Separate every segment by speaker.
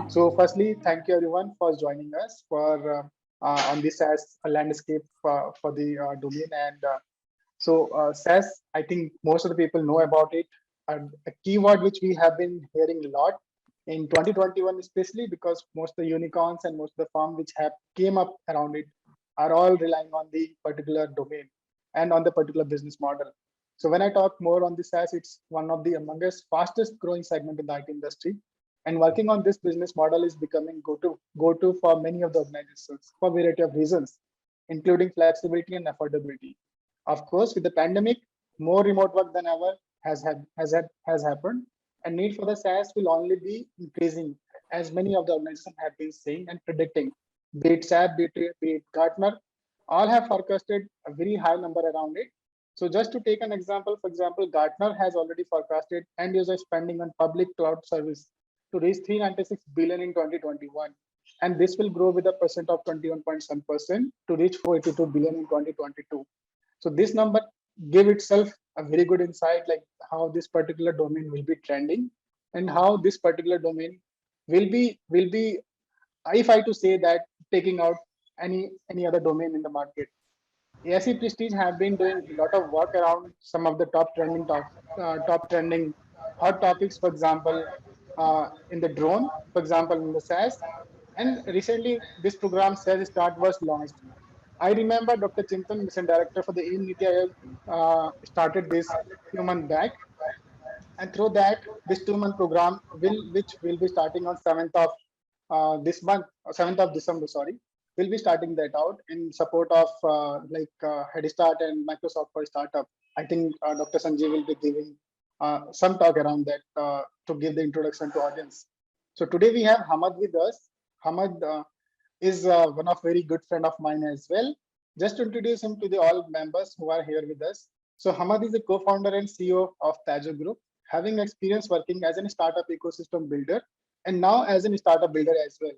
Speaker 1: So firstly, thank you everyone for joining us for on this as a landscape for the domain. And SAS, I think most of the people know about it. And a keyword which we have been hearing a lot in 2021, especially because most of the unicorns and most of the firms which have came up around it are all relying on the particular domain and on the particular business model. So when I talk more on this SaaS, it's one of the amongst fastest growing segment in the IT industry. And working on this business model is becoming go-to for many of the organizations for a variety of reasons, including flexibility and affordability. Of course, with the pandemic, more remote work than ever has happened, and need for the SaaS will only be increasing, as many of the organizations have been saying and predicting. Be it SAP, be it Gartner, all have forecasted a very high number around it. So just to take an example, for example, Gartner has already forecasted end user spending on public cloud service to reach 396 billion in 2021, and this will grow with a percent of 21.7% to reach 482 billion in 2022. So this number give itself a very good insight, like how this particular domain will be trending and how this particular domain will be, if I to say that, taking out any other domain in the market. AIC Prestige have been doing a lot of work around some of the top trending hot topics. For example, in the drone, for example, in the SaaS, and recently this program SaaS Start was launched. I remember Dr. Chintan, mission director for the Niti Aayog, started this few months back, and through that, this 2-month program which will be starting on 7th of this month, 7th of December, sorry, we'll be starting that out in support of Head Start and Microsoft for Startup. I think Dr. Sanjay will be giving some talk around that to give the introduction to audience. So today we have Hamad with us. Hamad is one of very good friend of mine as well. Just to introduce him to the all members who are here with us. So Hamad is the co-founder and CEO of Tajo Group, having experience working as a startup ecosystem builder and now as a startup builder as well.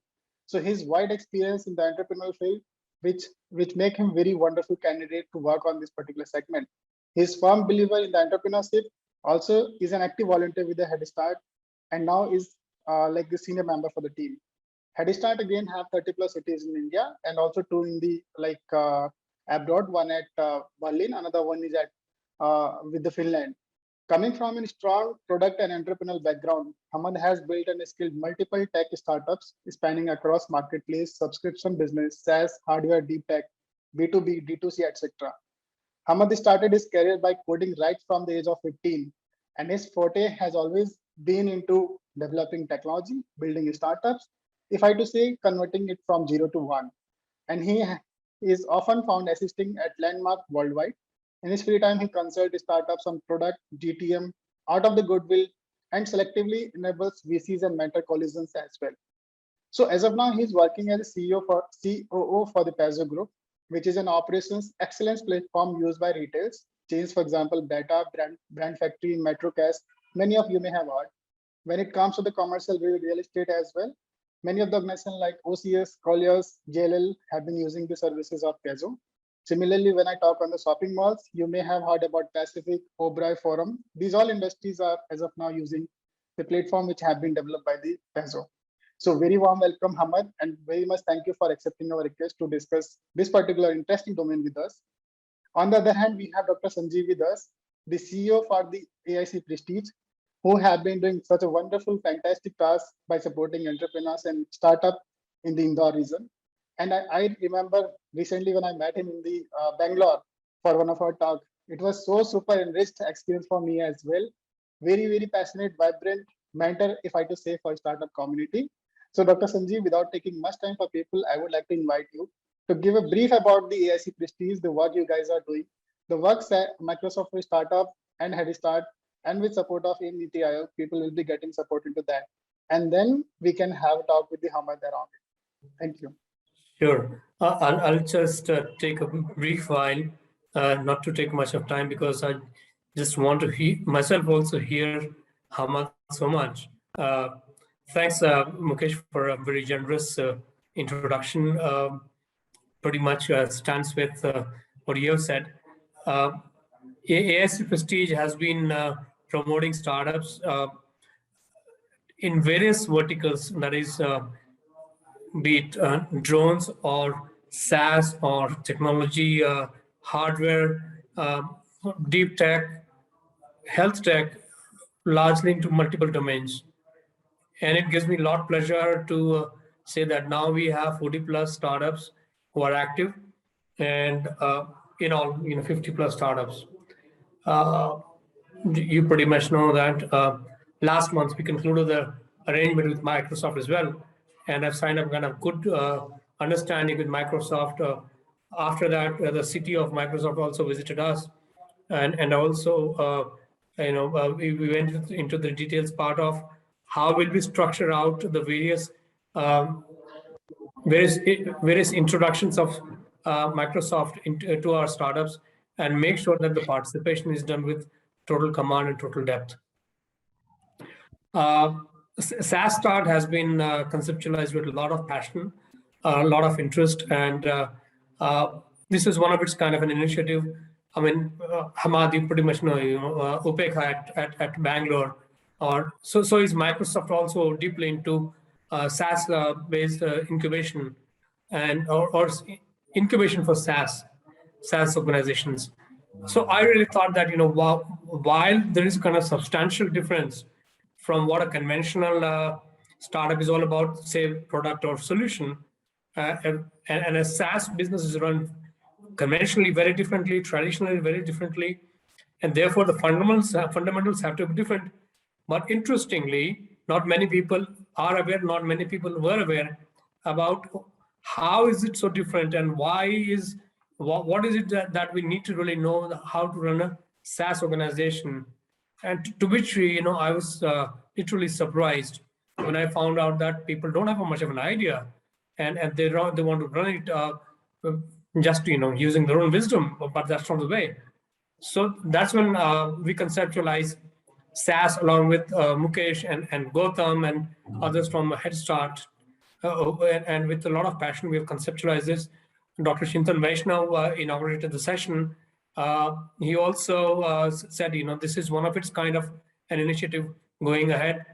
Speaker 1: So his wide experience in the entrepreneurial field, which make him very wonderful candidate to work on this particular segment. He's firm believer in the entrepreneurship, also is an active volunteer with the Head Start, and now is like the senior member for the team. Head Start again have 30 plus cities in India and also 2 in the abroad, one at Berlin, another one is at with the Finland. Coming from a strong product and entrepreneurial background, Hamad has built and scaled multiple tech startups spanning across marketplace, subscription business, SaaS, hardware, deep tech, B2B, D2C, etc. Hamad started his career by coding right from the age of 15, and his forte has always been into developing technology, building startups, if I to say converting it from 0 to 1. And he is often found assisting at Landmark worldwide. In his free time, he consults startups on product, GTM, out of the goodwill, and selectively enables VCs and mentor collisions as well. So as of now, he's working as a COO for the Tajo Group, which is an operations excellence platform used by retailers, chains, for example, Beta, Brand Factory, Metrocast, many of you may have heard. When it comes to the commercial real estate as well, many of the organizations like OCS, Colliers, JLL have been using the services of Tajo. Similarly, when I talk on the shopping malls, you may have heard about Pacific, Oberoi, Forum. These all industries are as of now using the platform which have been developed by the Tajo. So very warm welcome, Hamad, and very much thank you for accepting our request to discuss this particular interesting domain with us. On the other hand, we have Dr. Sanjeev with us, the CEO for the AIC Prestige, who have been doing such a wonderful, fantastic task by supporting entrepreneurs and startup in the Indore region. And I remember recently when I met him in the Bangalore for one of our talks, it was so super enriched experience for me as well. Very, very passionate, vibrant mentor, if I to say, for startup community. So Dr. Sanjeev, without taking much time for people, I would like to invite you to give a brief about the AIC Prestige, the work you guys are doing, the work that Microsoft for Startup and Head Start, and with support of Niti Aayog, people will be getting support into that. And then we can have a talk with the Hamad around it. Thank you.
Speaker 2: Sure. I'll just take a brief while, not to take much of time, because I just want to myself also hear Hamad so much. Thanks, Mukesh, for a very generous introduction. Pretty much stands with what you have said. AIC Prestige has been promoting startups in various verticals, that is, be it drones or SaaS or technology, hardware, deep tech, health tech, largely into multiple domains. And it gives me a lot of pleasure to say that now we have 40 plus startups who are active, and in all, 50 plus startups. Uh, you pretty much know that last month we concluded the arrangement with Microsoft as well, and I've signed up kind of good understanding with Microsoft. After that, the CTO of Microsoft also visited us, and also we went into the details part of how will we structure out the um, various introductions of Microsoft to our startups, and make sure that the participation is done with total command and total depth. SaaS Start has been conceptualized with a lot of passion, a lot of interest, and this is one of its kind of an initiative. I mean, Hamad, you pretty much know, Upekha at Bangalore, or so is Microsoft also deeply into SaaS-based incubation or incubation for SaaS organizations. So I really thought that, while there is kind of substantial difference from what a conventional startup is all about, say product or solution, and a SaaS business is run conventionally very differently, traditionally very differently, and therefore the fundamentals have to be different. But interestingly, not many people are aware, not many people were aware about how is it so different, and what is it that we need to really know how to run a SaaS organization. And to which I was literally surprised when I found out that people don't have much of an idea, and they want to run it just using their own wisdom, but that's not the way. So that's when we conceptualized SaaS along with Mukesh and Gautam and others from Head Start. And with a lot of passion, we have conceptualized this. Dr. Chintan Vaishnav inaugurated the session. He also said, this is one of its kind of an initiative going ahead.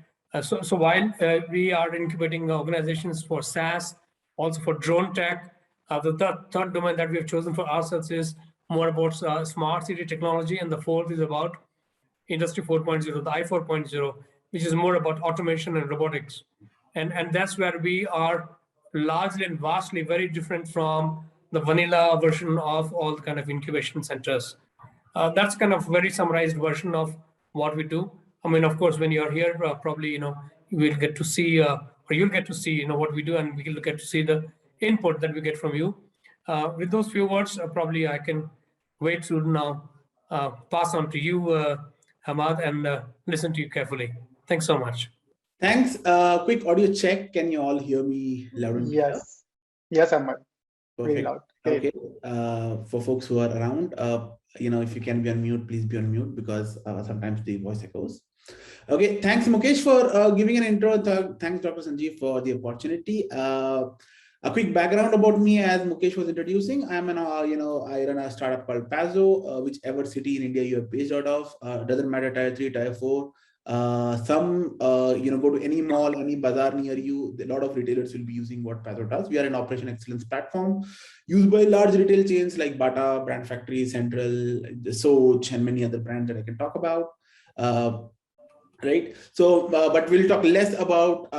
Speaker 2: So while we are incubating organizations for SaaS, also for drone tech, the third domain that we have chosen for ourselves is more about smart city technology, and the fourth is about Industry 4.0, the I 4.0, which is more about automation and robotics. And that's where we are largely and vastly very different from the vanilla version of all the kind of incubation centers. That's kind of very summarized version of what we do. I mean, of course, when you're here, probably, you will get to see, or you'll get to see, what we do, and we'll get to see the input that we get from you. With those few words, probably I can wait to now pass on to you, Hamad, and listen to you carefully. Thanks so much.
Speaker 3: Thanks. Quick audio check. Can you all hear me loud and clear?
Speaker 1: Yes, Hamad.
Speaker 3: Very loud. Okay. For folks who are around, if you can be on mute, please be on mute, because sometimes the voice echoes. Okay. Thanks, Mukesh, for giving an intro. Thanks, Dr. Sanjeev, for the opportunity. A quick background about me, as Mukesh was introducing. I'm I run a startup called Pazzo, whichever city in India you are based out of. Doesn't matter, tier 3, tier 4. Go to any mall, any bazaar near you, a lot of retailers will be using what Pazzo does. We are an operation excellence platform used by large retail chains like Bata, Brand Factory, Central, Soch, and many other brands that I can talk about. Right. So, but we'll talk less about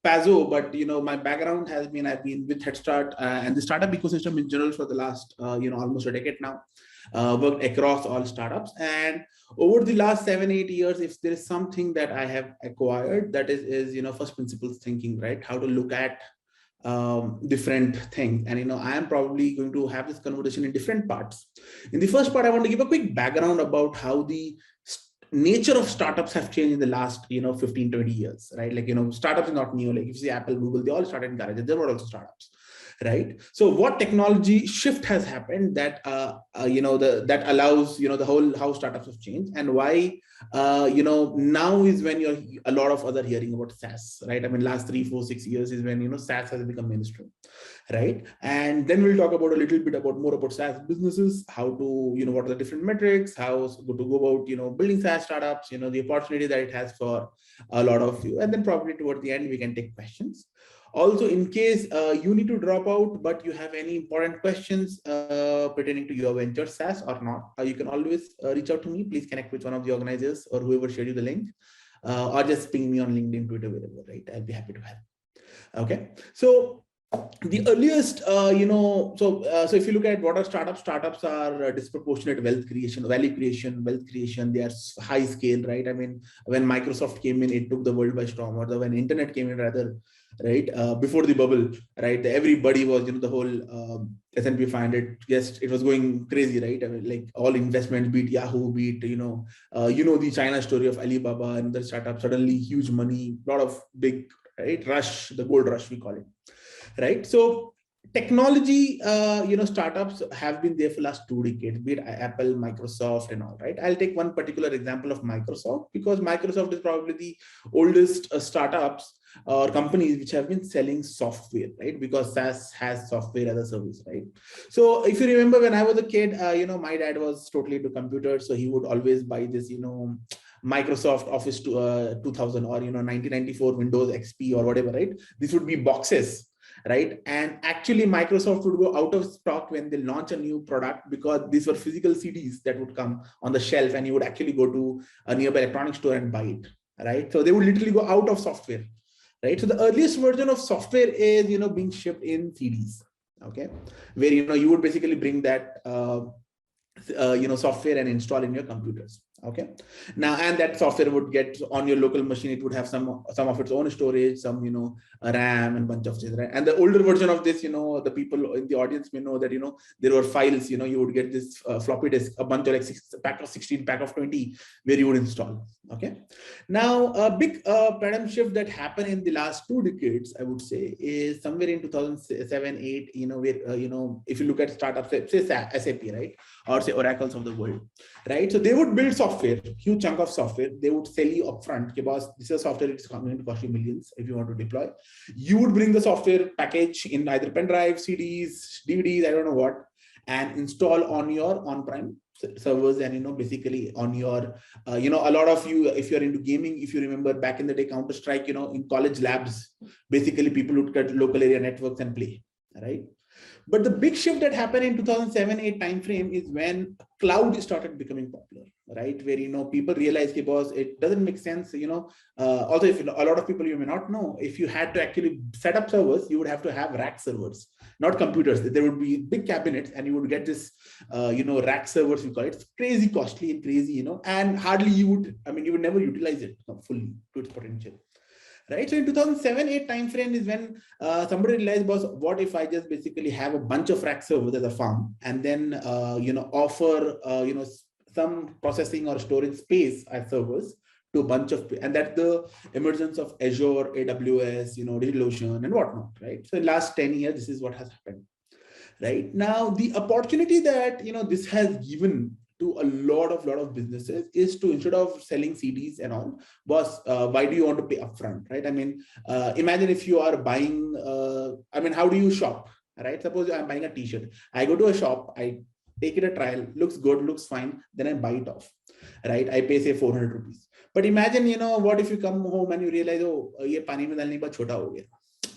Speaker 3: Pazzo, but my background has been, I've been with Head Start and the startup ecosystem in general for the last almost a decade now. Worked across all startups, and over the last 7-8 years, if there is something that I have acquired, that is first principles thinking, right? How to look at different things. And I am probably going to have this conversation in different parts. In the first part, I want to give a quick background about how the nature of startups have changed in the last 15-20 years, right? Like startups are not new. Like if you see Apple, Google, they all started in garages. They were also startups. right? So what technology shift has happened that that allows the whole how startups have changed, and why now is when you're a lot of other hearing about SaaS, right? I mean, last 3, 4, 6 years is when SaaS has become mainstream, right? And then we'll talk about a little bit more about SaaS businesses, how to what are the different metrics, how to go about building SaaS startups, the opportunity that it has for a lot of you, and then probably toward the end we can take questions. Also, in case you need to drop out, but you have any important questions pertaining to your venture, SaaS or not, you can always reach out to me. Please connect with one of the organizers or whoever shared you the link, or just ping me on LinkedIn, Twitter, wherever, right? I'll be happy to help. Okay, so the earliest, so if you look at what are startups are disproportionate wealth creation, value creation, wealth creation. They are high scale, right? I mean, when Microsoft came in, it took the world by storm, or when internet came in, rather, right? Before the bubble, right? Everybody was, the whole S&P 500, yes, it was going crazy, right? I mean, like all investments, be it Yahoo, be it, the China story of Alibaba and the startup, suddenly huge money, lot of big, right? Rush, the gold rush, we call it. Right. So technology, startups have been there for the last 2 decades, be it Apple, Microsoft, and all, right? I'll take one particular example of Microsoft, because Microsoft is probably the oldest startups or companies which have been selling software, right? Because SaaS has software as a service, right? So if you remember, when I was a kid, my dad was totally into computers, so he would always buy this, Microsoft Office 2000 or 1994 Windows XP or whatever, right? This would be boxes, right? And actually Microsoft would go out of stock when they launch a new product, because these were physical CDs that would come on the shelf, and you would actually go to a nearby electronic store and buy it, right? So they would literally go out of software, right? So the earliest version of software is being shipped in CDs, okay, where you would basically bring that software and install in your computers. Okay, now, and that software would get on your local machine. It would have some of its own storage, some RAM and bunch of things, right? And the older version of this, the people in the audience may know that there were files. You would get this floppy disk, a bunch of like pack of 16, pack of 20, where you would install. Okay, now a big paradigm shift that happened in the last 2 decades, I would say, is somewhere in 2007, 8. Where if you look at startups, say SAP, right, or say Oracles of the world, right? So they would build software, huge chunk of software. They would sell you upfront, because this is software, it's going to cost you millions if you want to deploy. You would bring the software package in either pen drive, CDs, DVDs, I don't know what, and install on your on-prem servers, and basically on your a lot of you, if you're into gaming, if you remember back in the day, Counter-Strike, in college labs, basically people would cut local area networks and play, right? But the big shift that happened in 2007-8 timeframe is when cloud started becoming popular, right? Where people realized, because it doesn't make sense. Also, if a lot of people, you may not know, if you had to actually set up servers, you would have to have rack servers, not computers. There would be big cabinets, and you would get this, rack servers. We call it. It's crazy costly and crazy, and hardly you would never utilize it fully to its potential. Right. So in 2007-8 timeframe is when somebody realized, was what if I just basically have a bunch of rack servers as a farm, and then offer some processing or storage space as servers to a bunch of, and that's the emergence of Azure, AWS, DigitalOcean and whatnot. Right. So in the last 10 years, this is what has happened. Right now, the opportunity that this has given to a lot of businesses is to, instead of selling CDs and all, boss, why do you want to pay upfront, right? I mean, imagine if you are buying, how do you shop, right? Suppose I'm buying a t-shirt. I go to a shop, I take it a trial, looks good, looks fine, then I buy it off, right? I pay say 400 rupees. But imagine, what if you come home and you realize, oh, ye pani mein dalne ke baad chota ho gaya,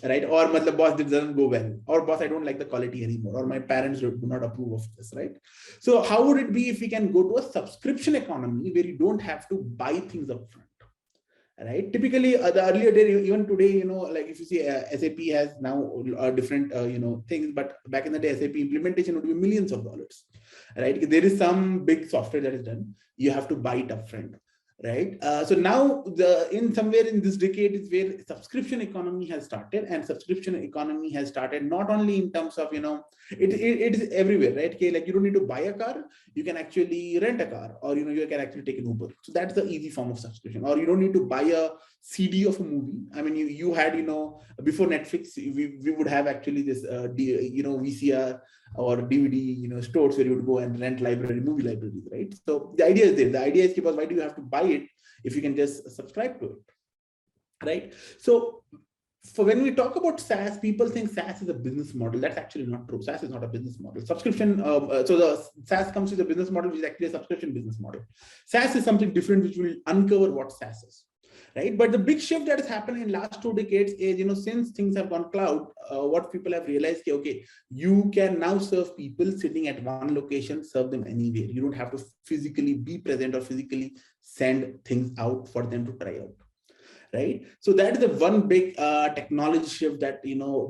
Speaker 3: right? Or boss, this doesn't go well, or boss, I don't like the quality anymore, or my parents do not approve of this, right? So how would it be if we can go to a subscription economy where you don't have to buy things upfront, right? Typically, the earlier day, even today, like if you see SAP has now different, things, but back in the day, SAP implementation would be millions of dollars, right? There is some big software that is done. You have to buy it upfront. right? So now in somewhere in this decade is where subscription economy has started, and subscription economy has started not only in terms of, it is everywhere, right? Okay, like you don't need to buy a car, you can actually rent a car, or you can actually take an Uber. So that's the easy form of subscription. Or you don't need to buy a CD of a movie. I mean, you had, before Netflix, we would have actually this VCR or DVD, stores where you would go and rent movie libraries, right? So the idea is there. The idea is, because why do you have to buy it if you can just subscribe to it, right? So for when we talk about SaaS, people think SaaS is a business model. That's actually not true. SaaS is not a business model. Subscription, so the SaaS comes with a business model, which is actually a subscription business model. SaaS is something different, which will uncover what SaaS is. Right, but the big shift that has happened in last 2 decades is, since things have gone cloud, what people have realized, okay, you can now serve people sitting at one location, serve them anywhere. You don't have to physically be present or physically send things out for them to try out. Right, so that is the one big technology shift that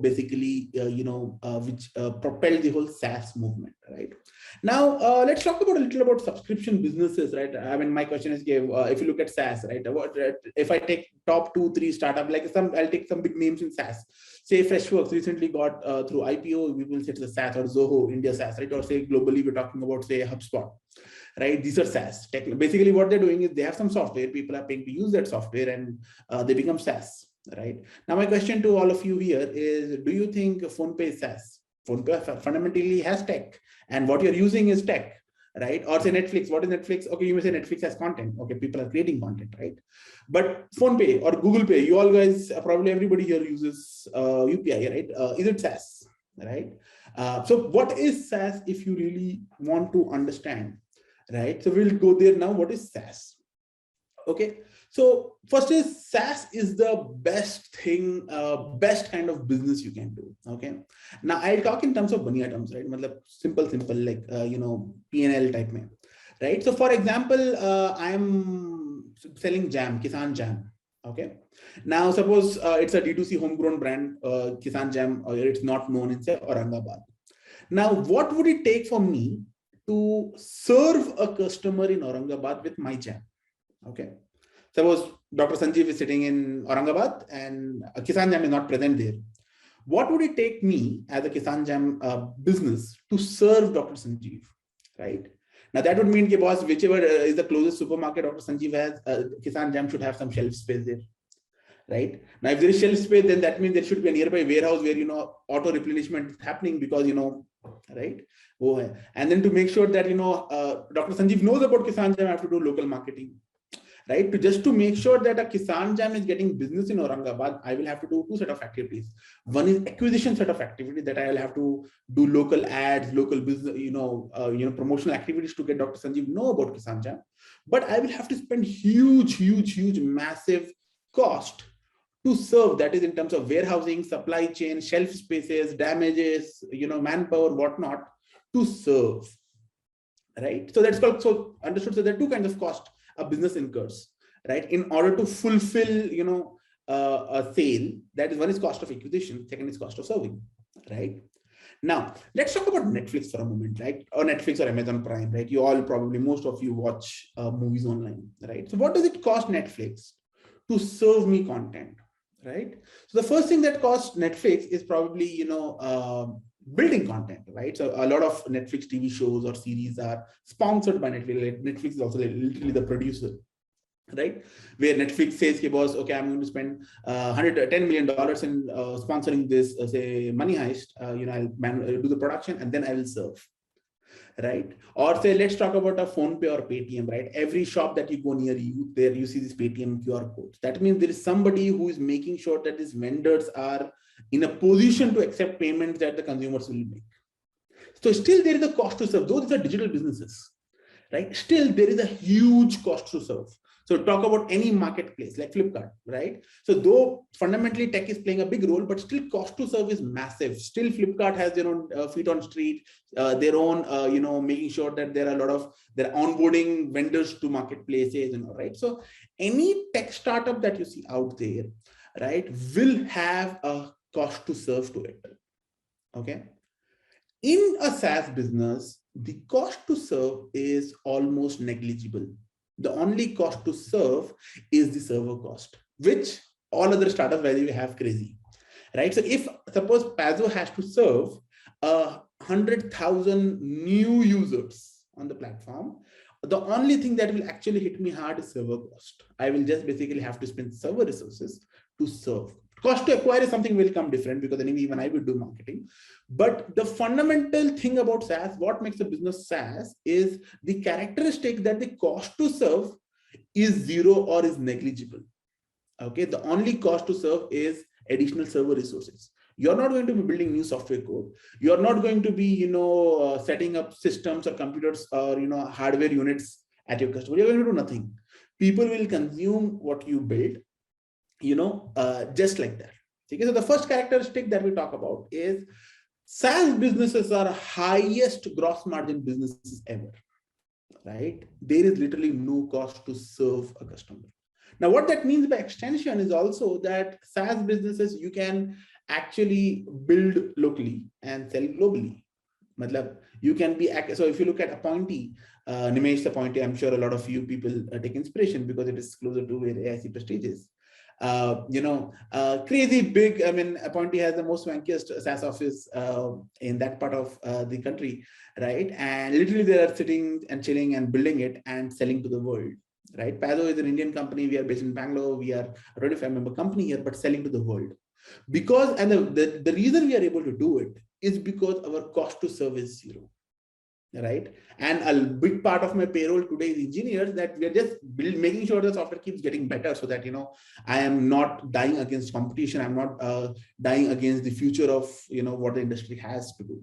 Speaker 3: basically which propelled the whole SaaS movement. Right now, let's talk about a little about subscription businesses. Right, I mean, my question is, if you look at SaaS, right, if I take top 2-3 startup, like I'll take some big names in SaaS. Say Freshworks recently got through IPO, we will say it's a SaaS, or Zoho, India SaaS, right? Or say globally, we're talking about, say, HubSpot. Right, these are SaaS. Basically, what they're doing is they have some software, people are paying to use that software, and they become SaaS. Right now, my question to all of you here is: do you think PhonePe is SaaS? PhonePe fundamentally has tech, and what you're using is tech, right? Or say Netflix. What is Netflix? Okay, you may say Netflix has content. Okay, people are creating content, right? But PhonePe or Google Pay, you all guys, probably everybody here uses UPI, right? Is it SaaS? Right? So, what is SaaS if you really want to understand? Right, so we'll go there now. What is SaaS? Okay, so first is SaaS is the best thing, best kind of business you can do. Okay, now I'll talk in terms of bunny items, right? Simple, like P&L type mein, right? So for example, I'm selling jam, Kisan Jam. Okay, now suppose it's a D2C homegrown brand, Kisan Jam, or it's not known in, say, Aurangabad. Now, what would it take for me to serve a customer in Aurangabad with my jam? Okay, suppose Dr. Sanjeev is sitting in Aurangabad and a Kisan Jam is not present there. What would it take me as a Kisan Jam business to serve Dr. Sanjeev? Right now, that would mean, boss, whichever is the closest supermarket Dr. Sanjeev has, Kisan Jam should have some shelf space there. Right now, if there is shelf space, then that means there should be a nearby warehouse where auto replenishment is happening, because right. And then to make sure that Dr. Sanjeev knows about Kisan Jam, I have to do local marketing, right? To make sure that a Kisan Jam is getting business in Aurangabad, I will have to do 2 set of activities. One is acquisition set of activities, that I will have to do local ads, local business, promotional activities to get Dr. Sanjeev know about Kisan Jam. But I will have to spend huge, massive cost to serve, that is in terms of warehousing, supply chain, shelf spaces, damages, manpower, whatnot, to serve, right? So that's called, so understood. So there are 2 kinds of cost a business incurs, right? In order to fulfill, a sale, that is, one is cost of acquisition, second is cost of serving, right? Now, let's talk about Netflix for a moment, right? Or Netflix or Amazon Prime, right? You all probably, most of you watch movies online, right? So what does it cost Netflix to serve me content? Right. So the first thing that costs Netflix is probably, building content, right? So a lot of Netflix TV shows or series are sponsored by Netflix. Netflix is also literally the producer, right? Where Netflix says, okay, boss, okay, I'm going to spend $10 million in sponsoring this, say, Money Heist. I'll do the production and then I will serve. Right? Or say, let's talk about a PhonePe or Paytm, right? Every shop that you go near you, there you see this Paytm QR code. That means there is somebody who is making sure that these vendors are in a position to accept payments that the consumers will make. So still there is a cost to serve, though these are digital businesses, right? Still there is a huge cost to serve. So talk about any marketplace like Flipkart, right? So though fundamentally tech is playing a big role, but still cost to serve is massive. Still Flipkart has their own feet on street, their own, making sure that there are a lot of, they're onboarding vendors to marketplaces, right? So any tech startup that you see out there, right, will have a cost to serve to it, okay? In a SaaS business, the cost to serve is almost negligible. The only cost to serve is the server cost, which all other startups value have crazy, right? So if suppose Pazzo has to serve 100,000 new users on the platform, the only thing that will actually hit me hard is server cost. I will just basically have to spend server resources to serve. Cost to acquire is something will come different because anyway, even I will do marketing. But the fundamental thing about SaaS, what makes a business SaaS, is the characteristic that the cost to serve is zero or is negligible. Okay, the only cost to serve is additional server resources. You're not going to be building new software code. You're not going to be, setting up systems or computers or, hardware units at your customer. You're going to do nothing. People will consume what you build, just like that. Okay, so the first characteristic that we talk about is SaaS businesses are highest gross margin businesses ever, right? There is literally no cost to serve a customer. Now, what that means by extension is also that SaaS businesses, you can actually build locally and sell globally. You can be, so if you look at Appointee, Nimesh Appointee, I'm sure a lot of you people take inspiration because it is closer to where AIC Prestige is. Crazy big, Appointee has the most wankiest SaaS office in that part of the country, right? And literally they are sitting and chilling and building it and selling to the world. Right, Pazzo is an Indian company. We are based in Bangalore. We are a 25-member company here, but selling to the world. Because, and the reason we are able to do it is because our cost to serve is zero, right? And a big part of my payroll today is engineers that we are just making sure the software keeps getting better so that, I am not dying against competition. I'm not dying against the future of, what the industry has to do.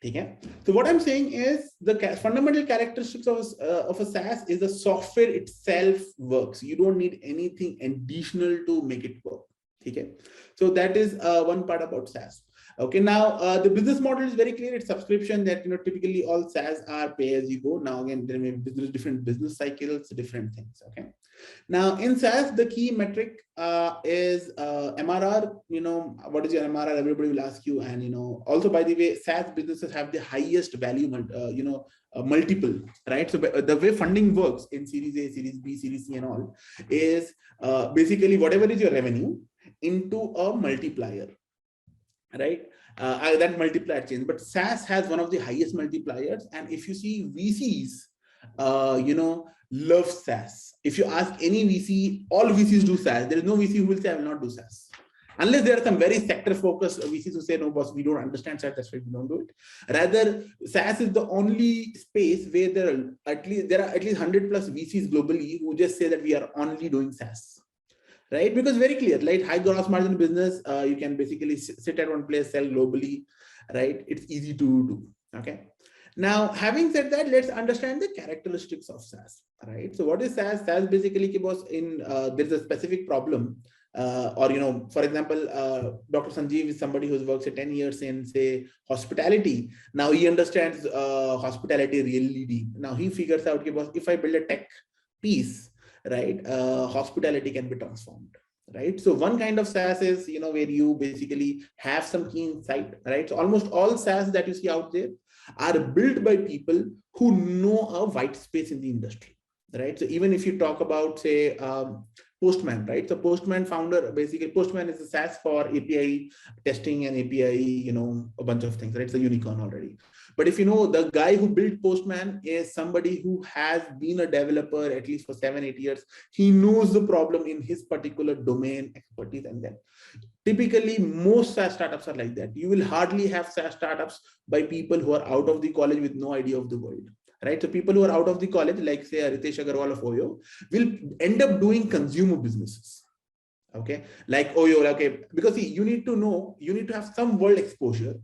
Speaker 3: Okay. So what I'm saying is the fundamental characteristics of a SaaS is the software itself works. You don't need anything additional to make it work. Okay. So that is one part about SaaS. Okay. Now the business model is very clear. It's subscription that, typically all SaaS are pay as you go. Now again, there may be different business cycles, different things. Okay. Now in SaaS, the key metric is MRR. What is your MRR? Everybody will ask you. And also, by the way, SaaS businesses have the highest value, multiple, right? So the way funding works in Series A, Series B, Series C, and all is basically whatever is your revenue into a multiplier, right? That multiplier change. But SaaS has one of the highest multipliers, and if you see VCs, love SaaS. If you ask any VC, all VCs do SaaS. There is no VC who will say I will not do SaaS. Unless there are some very sector focused VCs who say, no, boss, we don't understand SaaS, that's why we don't do it. Rather, SaaS is the only space where there are at least 100 plus VCs globally who just say that we are only doing SaaS. Right? Because very clear, like high gross margin business, you can basically sit at one place, sell globally, right? It's easy to do. Okay. Now, having said that, let's understand the characteristics of SaaS, right? So what is SaaS? SaaS basically there's a specific problem, for example, Dr. Sanjeev is somebody who's worked 10 years in, say, hospitality. Now he understands hospitality really deep. Now he figures out, if I build a tech piece, right, hospitality can be transformed. Right. So one kind of SaaS is, where you basically have some key insight, right? So almost all SaaS that you see out there are built by people who know a white space in the industry, right? So even if you talk about, say, Postman, right? So Postman founder, basically Postman is a SaaS for API testing and API, a bunch of things, right? It's a unicorn already. But if the guy who built Postman is somebody who has been a developer at least for 7-8 years, he knows the problem in his particular domain expertise. And then typically most SaaS startups are like that. You will hardly have SaaS startups by people who are out of the college with no idea of the world. Right. So people who are out of the college, like say Ritesh Agarwal of Oyo, will end up doing consumer businesses. Okay. Like Oyo, okay. Because see, you need to have some world exposure.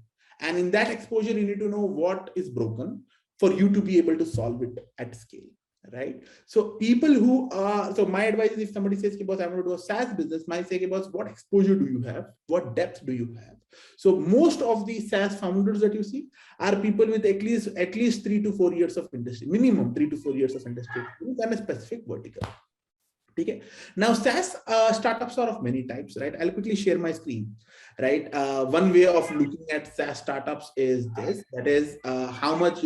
Speaker 3: And in that exposure, you need to know what is broken for you to be able to solve it at scale. Right. So people who are, so my advice is if somebody says, boss, I want to do a SaaS business, my say, boss, what exposure do you have? What depth do you have? So most of the SaaS founders that you see are people with at least 3 to 4 years of industry, minimum 3 to 4 years of industry and a specific vertical. Okay. Now SaaS startups are of many types, right? I'll quickly share my screen, right? One way of looking at SaaS startups is this, that is how much,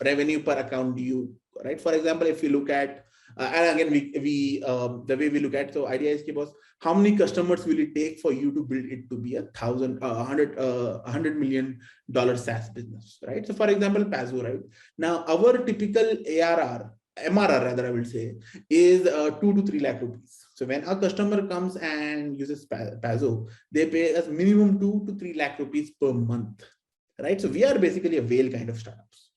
Speaker 3: revenue per account do you, right? For example, if you look at And again, we the way we look at, so idea is was how many customers will it take for you to build it to be $100 million SaaS business, right? So for example, Pazzo, right? Now our typical MRR rather, I will say, is 2 to 3 lakh rupees. So when a customer comes and uses Pazzo, they pay us minimum 2 to 3 lakh rupees per month, right? So we are basically a whale kind of startups,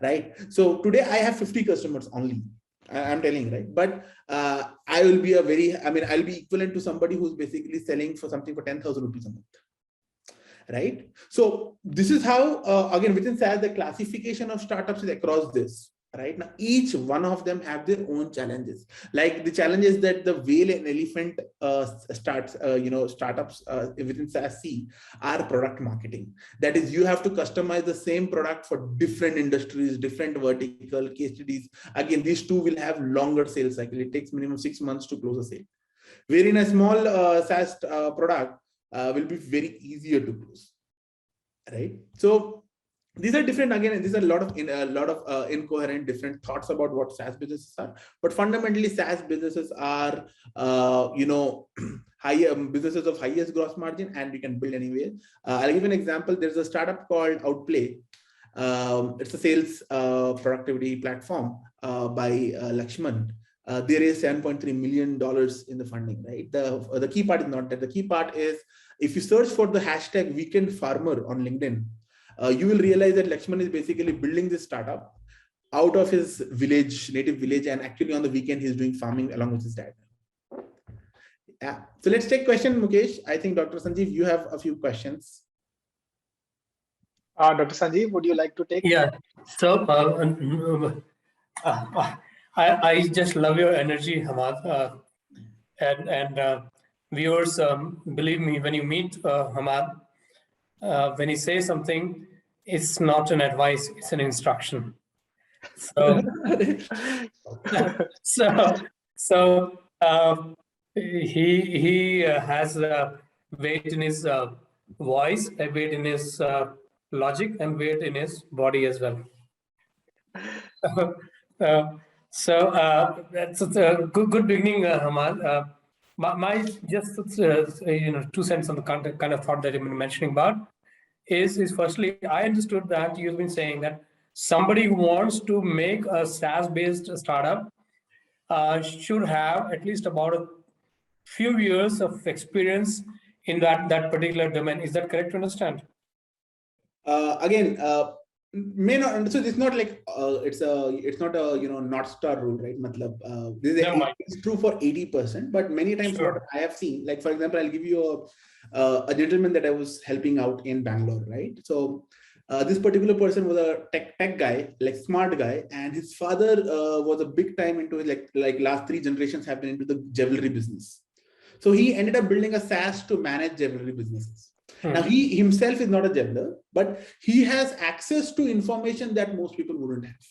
Speaker 3: right? So today I have 50 customers only. I'm telling you, right? But I will be I'll be equivalent to somebody who's basically selling for something for 10,000 rupees a month, right? So this is how, again, within SaaS, the classification of startups is across this. Right now, each one of them have their own challenges. Like the challenges that the whale and elephant startups within SaaS see are product marketing. That is, you have to customize the same product for different industries, different vertical case studies. Again, these two will have longer sales cycle. It takes minimum 6 months to close a sale. Wherein a small SaaS product will be very easier to close. Right. So these are different, again, these are a lot of incoherent different thoughts about what SaaS businesses are, but fundamentally SaaS businesses are higher businesses of highest gross margin, and you can build anywhere. I'll give an example. There's a startup called Outplay. It's a sales productivity platform by Lakshman. There is $7.3 million in the funding, right? The key part is not that. The key part is, if you search for the hashtag weekend farmer on LinkedIn, you will realize that Lakshman is basically building this startup out of his native village, and actually on the weekend he's doing farming along with his dad. Yeah. So let's take question, Mukesh. I think Dr. Sanjeev, you have a few questions.
Speaker 1: Dr. Sanjeev, would you like to take?
Speaker 2: Yeah. So I just love your energy, Hamad, and viewers. Believe me, when you meet Hamad, when he says something, it's not an advice, it's an instruction. So, he has weight in his voice, a weight in his logic, and weight in his body as well. That's a good beginning, Hamad. My just 2 cents on the kind of thought that you've been mentioning about is firstly, I understood that you've been saying that somebody who wants to make a SaaS-based startup should have at least about a few years of experience in that particular domain. Is that correct to understand?
Speaker 3: May not. So it's not like it's not a North Star rule, right? It's true for 80%, but many times sure. What I have seen, like for example, I'll give you a gentleman that I was helping out in Bangalore, right? So this particular person was a tech guy, like smart guy, and his father was a big time into like last 3 generations have been into the jewelry business. So he ended up building a SaaS to manage jewelry businesses. Now he himself is not a jeweler, but he has access to information that most people wouldn't have.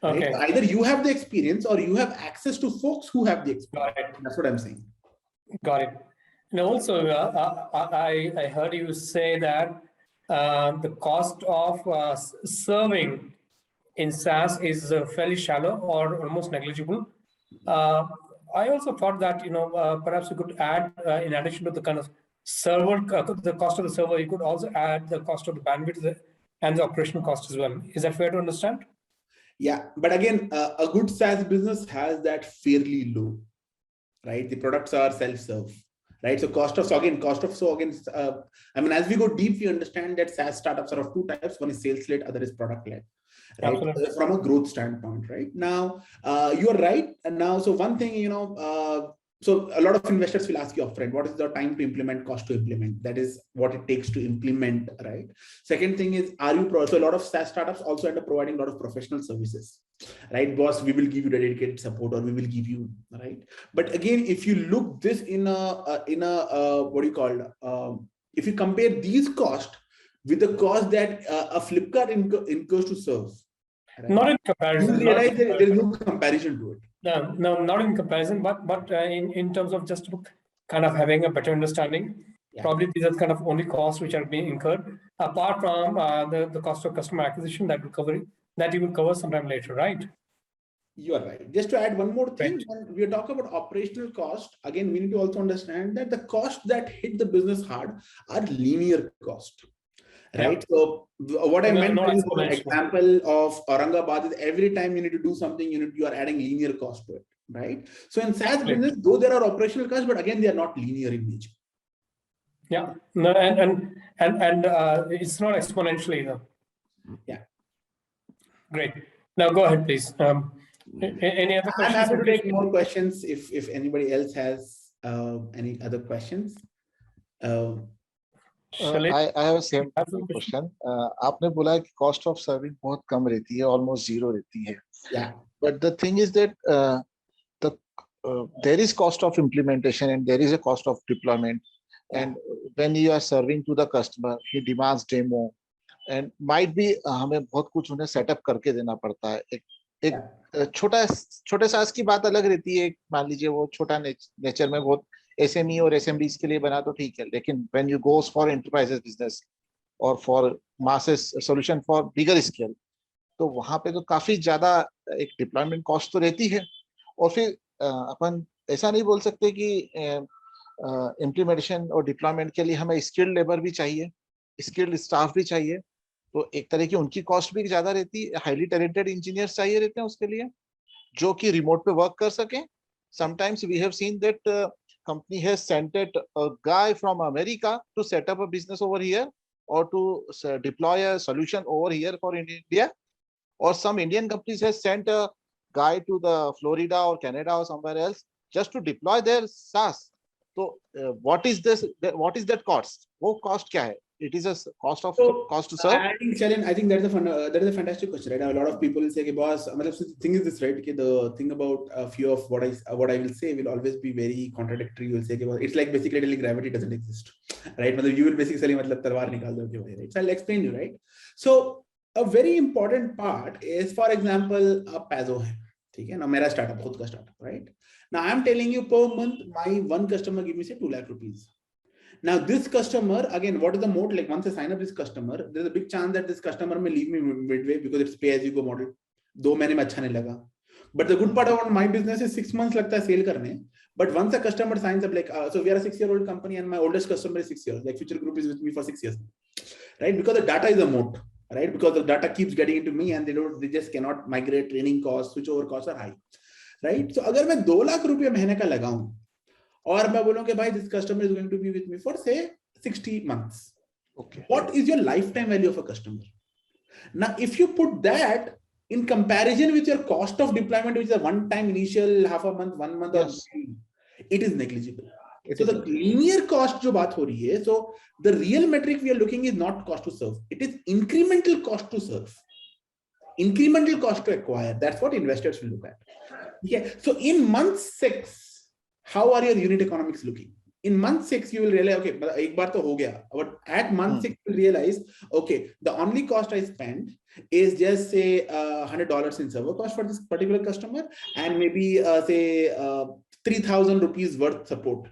Speaker 3: Okay. Right? So either you have the experience or you have access to folks who have the experience. Got it. That's what I'm saying.
Speaker 2: Got it. And also, I heard you say that the cost of serving in SaaS is fairly shallow or almost negligible. I also thought that perhaps you could add, in addition to the kind of server, the cost of the server, you could also add the cost of the bandwidth and the operational cost as well. Is that fair to understand?
Speaker 3: Yeah, but again, a good SaaS business has that fairly low, right? The products are self-serve, right? So as we go deep, we understand that SaaS startups are of 2 types. One is sales-led, other is product-led, right? Absolutely. From a growth standpoint, right? Now, you are right. And now, so one thing, so a lot of investors will ask you upfront, what is the time to implement, cost to implement? That is what it takes to implement, right? Second thing is, so a lot of SaaS startups also end up providing a lot of professional services, right? Boss, we will give you dedicated support, or we will give you, right? But again, if you look this if you compare these costs with the cost that a Flipkart incurs to serve, right? Not in comparison. You realize that there is no comparison to it.
Speaker 2: No, not in comparison, but in terms of just kind of having a better understanding, probably these are kind of only costs which are being incurred, apart from the cost of customer acquisition that you will cover sometime later, right?
Speaker 3: You are right. Just to add one more thing,
Speaker 2: Right.
Speaker 3: when we talk about operational cost, again, we need to also understand that the costs that hit the business hard are linear cost, right? So what I meant by the example of Aurangabad is every time you need to do something, you are adding linear cost to it, right? So in SaaS business, though there are operational costs, but again, they are not linear in nature.
Speaker 2: Yeah, no, and it's not exponential either.
Speaker 3: Yeah.
Speaker 2: Great. Now go ahead, please. Any other questions?
Speaker 3: I'm happy to take more questions if anybody else has any other questions.
Speaker 4: I have a same question. आपने बोला है कि cost of serving बहुत कम रहती है, almost zero रहती है.
Speaker 3: Yeah.
Speaker 4: But the thing is that there is cost of implementation and there is a cost of deployment. And when you are serving to the customer, he demands demo, and might be हमें बहुत कुछ उन्हें setup करके देना पड़ता है. एक छोटे सास की बात अलग रहती है. मान लीजिए वो छोटा नेचर में बहुत SME और SMBs के लिए बना तो ठीक है, लेकिन when you goes for enterprises business or for masses solution for bigger scale, तो वहां पे तो काफी ज्यादा एक डिप्लॉयमेंट कॉस्ट तो रहती है. और फिर अपन ऐसा नहीं बोल सकते कि इम्प्लीमेंटेशन और डिप्लॉयमेंट के लिए हमें स्किल्ड लेबर भी चाहिए, स्किल्ड स्टाफ भी चाहिए. तो एक तरह की उनकी कॉस्ट भी ज्यादा रहती है. हाईली टैलेंटेड इंजीनियर्स चाहिए रहते हैं उसके लिए, जो कि रिमोट पे वर्क कर सकें. Sometimes we have seen that company has sent a guy from America to set up a business over here or to deploy a solution over here for India, or some Indian companies has sent a guy to the Florida or Canada or somewhere else just to deploy their SaaS. So what is this? What is that cost? What cost kya hai? It is a cost to serve.
Speaker 3: I think that is a fantastic question, right? A lot of people say, boss, the thing is this, right? The thing about a few of what I will say will always be very contradictory. You will say, it's like basically telling gravity doesn't exist, right? You will basically say, talwar nikal do, right? So I'll explain you, right? So a very important part is, for example, a Pazzo hai. Okay? Now, my startup, khud ka startup, right? Now I'm telling you, per month, my one customer give me say 2 lakh rupees. Now this customer, again, what is the mode? Like once I sign up this customer, there's a big chance that this customer may leave me midway because it's pay as you go model. 2 महीने में अच्छा नहीं लगा. But the good part about my business is 6 months लगता है sale करने. But once a customer signs up, like so we are a 6-year-old company and my oldest customer is 6 years. Like Future Group is with me for 6 years, right? Because the data is a moat, right? Because the data keeps getting into me and they just cannot migrate. Training costs, switchover costs are high, right? So अगर मैं 2 लाख रुपये महीने का लगाऊं और मैं बोलूं कि भाई this customer is going to be with me for say 60 months. Okay. What is your lifetime value of a customer? Now, if you put that in comparison with your cost of deployment, which is a one-time initial half a month, 1 month, yes, or it is negligible. So the linear cost jo baat ho rahi hai, so the real metric we are looking is not cost to serve. It is incremental cost to serve. Incremental cost to acquire. That's what investors will look at. Okay. So in month 6, how are your unit economics looking? In month 6, you will realize, okay, ek baar to ho gaya. But at month 6, you will realize, okay, the only cost I spent is just say $100 in server cost for this particular customer, and maybe say 3,000 rupees worth support.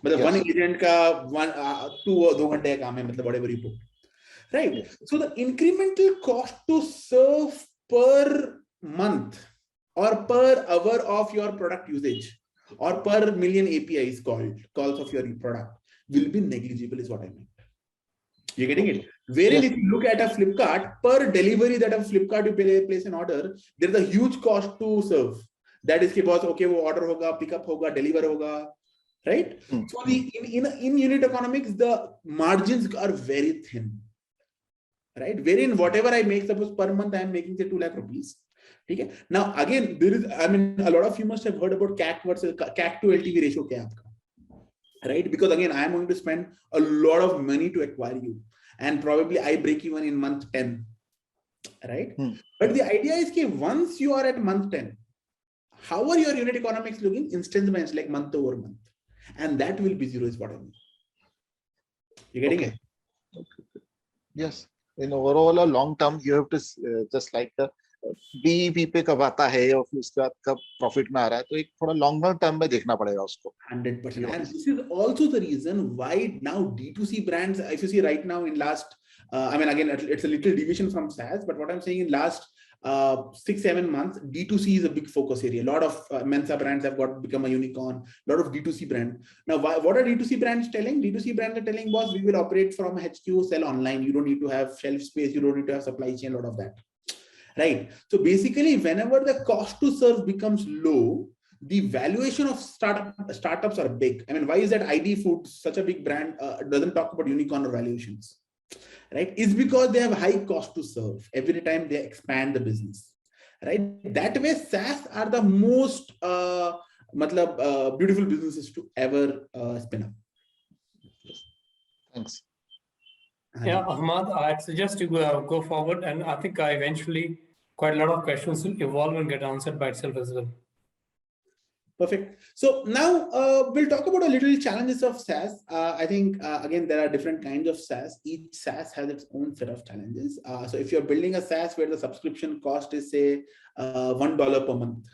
Speaker 3: But one agent ka 2 घंटे का काम है, मतलब whatever you put, right? Yes. So the incremental cost to serve per month or per hour of your product usage, or per million APIs calls of your product will be negligible, is what I meant. You're getting it? Wherein if you look at a Flipkart, per delivery that a Flipkart you place an order, there is a huge cost to serve. That is, boss, okay, wo order hoga, pick up hoga, deliver hoga, right? So in unit economics, the margins are very thin, right? Wherein whatever I make, suppose per month I am making say 2 lakh rupees. Okay. Now again, there is, I mean, a lot of you must have heard about CAC versus CAC to LTV ratio kya aapka, right? Because again, I am going to spend a lot of money to acquire you, and probably I break even in month 10, right? But the idea is that once you are at month 10, how are your unit economics looking? Instance by like month over month, and that will be zero, is what I mean. You getting it?
Speaker 4: Okay. Yes. In overall a long term, you have to just like the BEP पे कब आता है और फिर उसके बाद कब profit में आ रहा है, तो एक थोड़ा लॉन्गर टर्म में देखना पड़ेगा उसको.
Speaker 3: 100%. And this is also the reason why now D2C brands, if you see right now in last, I mean, again, it's a little deviation from SaaS, but what I'm saying in last 6-7 months, D2C is a big focus area. A lot of Mensa brands have become a unicorn. A lot of D2C brand. Now, what are D2C brands telling? D2C brands are telling, boss, we will operate from HQ, sell online. You don't need to have shelf space. You don't need to have supply chain. A lot of that, right? So basically, whenever the cost to serve becomes low, the valuation of startups are big. I mean, why is that ID Foods, such a big brand, doesn't talk about unicorn or valuations? Right? It's because they have high cost to serve every time they expand the business, right? That way, SaaS are the most beautiful businesses to ever spin up.
Speaker 4: Thanks.
Speaker 2: Yeah, Ahmad, I'd suggest you go forward, and I think eventually quite a lot of questions will evolve and get answered by itself as well.
Speaker 3: Perfect. So now we'll talk about a little challenges of SaaS. I think, again, there are different kinds of SaaS. Each SaaS has its own set of challenges. So if you're building a SaaS where the subscription cost is, say, $1 per month,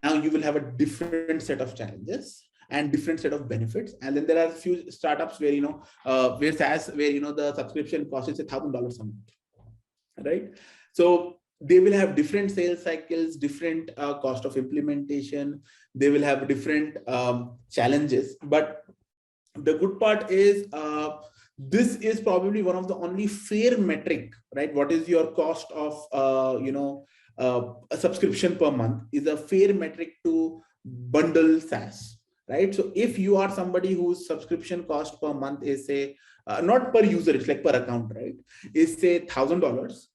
Speaker 3: now you will have a different set of challenges and different set of benefits. And then there are a few startups where, where SaaS, where, the subscription cost is $1,000 a month, right? So they will have different sales cycles, different cost of implementation. They will have different challenges. But the good part is this is probably one of the only fair metric, right? What is your cost of, a subscription per month is a fair metric to bundle SaaS, right? So if you are somebody whose subscription cost per month is, say, not per user, it's like per account, right? Is, say, $1,000.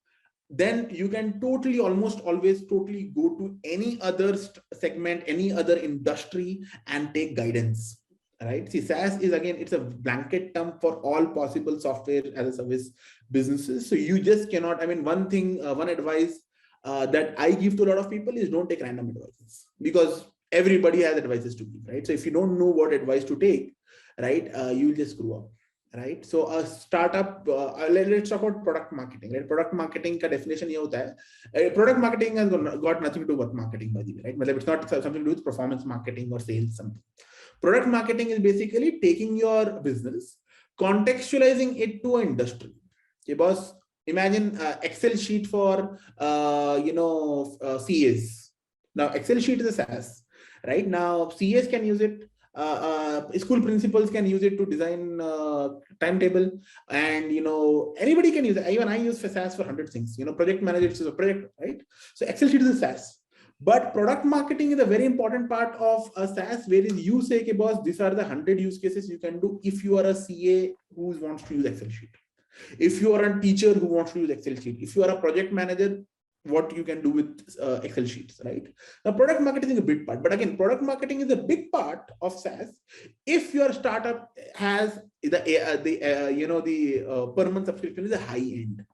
Speaker 3: Then you can almost always go to any other segment, any other industry and take guidance, right? See, SaaS is, again, it's a blanket term for all possible software as a service businesses. So you just cannot, one advice that I give to a lot of people is don't take random advices, because everybody has advices to give, right? So if you don't know what advice to take, right, you'll just screw up. Right, so a startup. Let's talk about product marketing. Right, product marketing का definition ये होता है. Product marketing has got nothing to do with marketing, by the way. Right, मतलब it's not something to do with performance marketing or sales something. Product marketing is basically taking your business, contextualizing it to an industry. Okay, boss. Imagine Excel sheet for CAs. Now Excel sheet is a SaaS. Right, now CAs can use it. School principals can use it to design timetable, and anybody can use it. Even I use SaaS for 100 things. Project manager is a project, right? So Excel sheet is a SaaS. But product marketing is a very important part of a SaaS, wherein you say, okay, boss, these are the 100 use cases you can do if you are a CA who wants to use Excel sheet. If you are a teacher who wants to use Excel sheet. If you are a project manager, what you can do with Excel sheets, right? Now, product marketing is a big part, but again, product marketing is a big part of SaaS. If your startup has the per month subscription is a high end,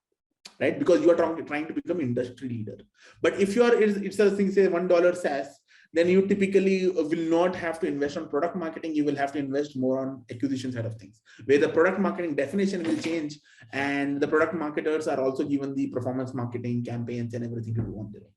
Speaker 3: right? Because you are trying to become industry leader. But if you are, it's a thing, say $1 SaaS, then you typically will not have to invest on product marketing. You will have to invest more on acquisition side of things, where the product marketing definition will change, and the product marketers are also given the performance marketing campaigns and everything to do on their own.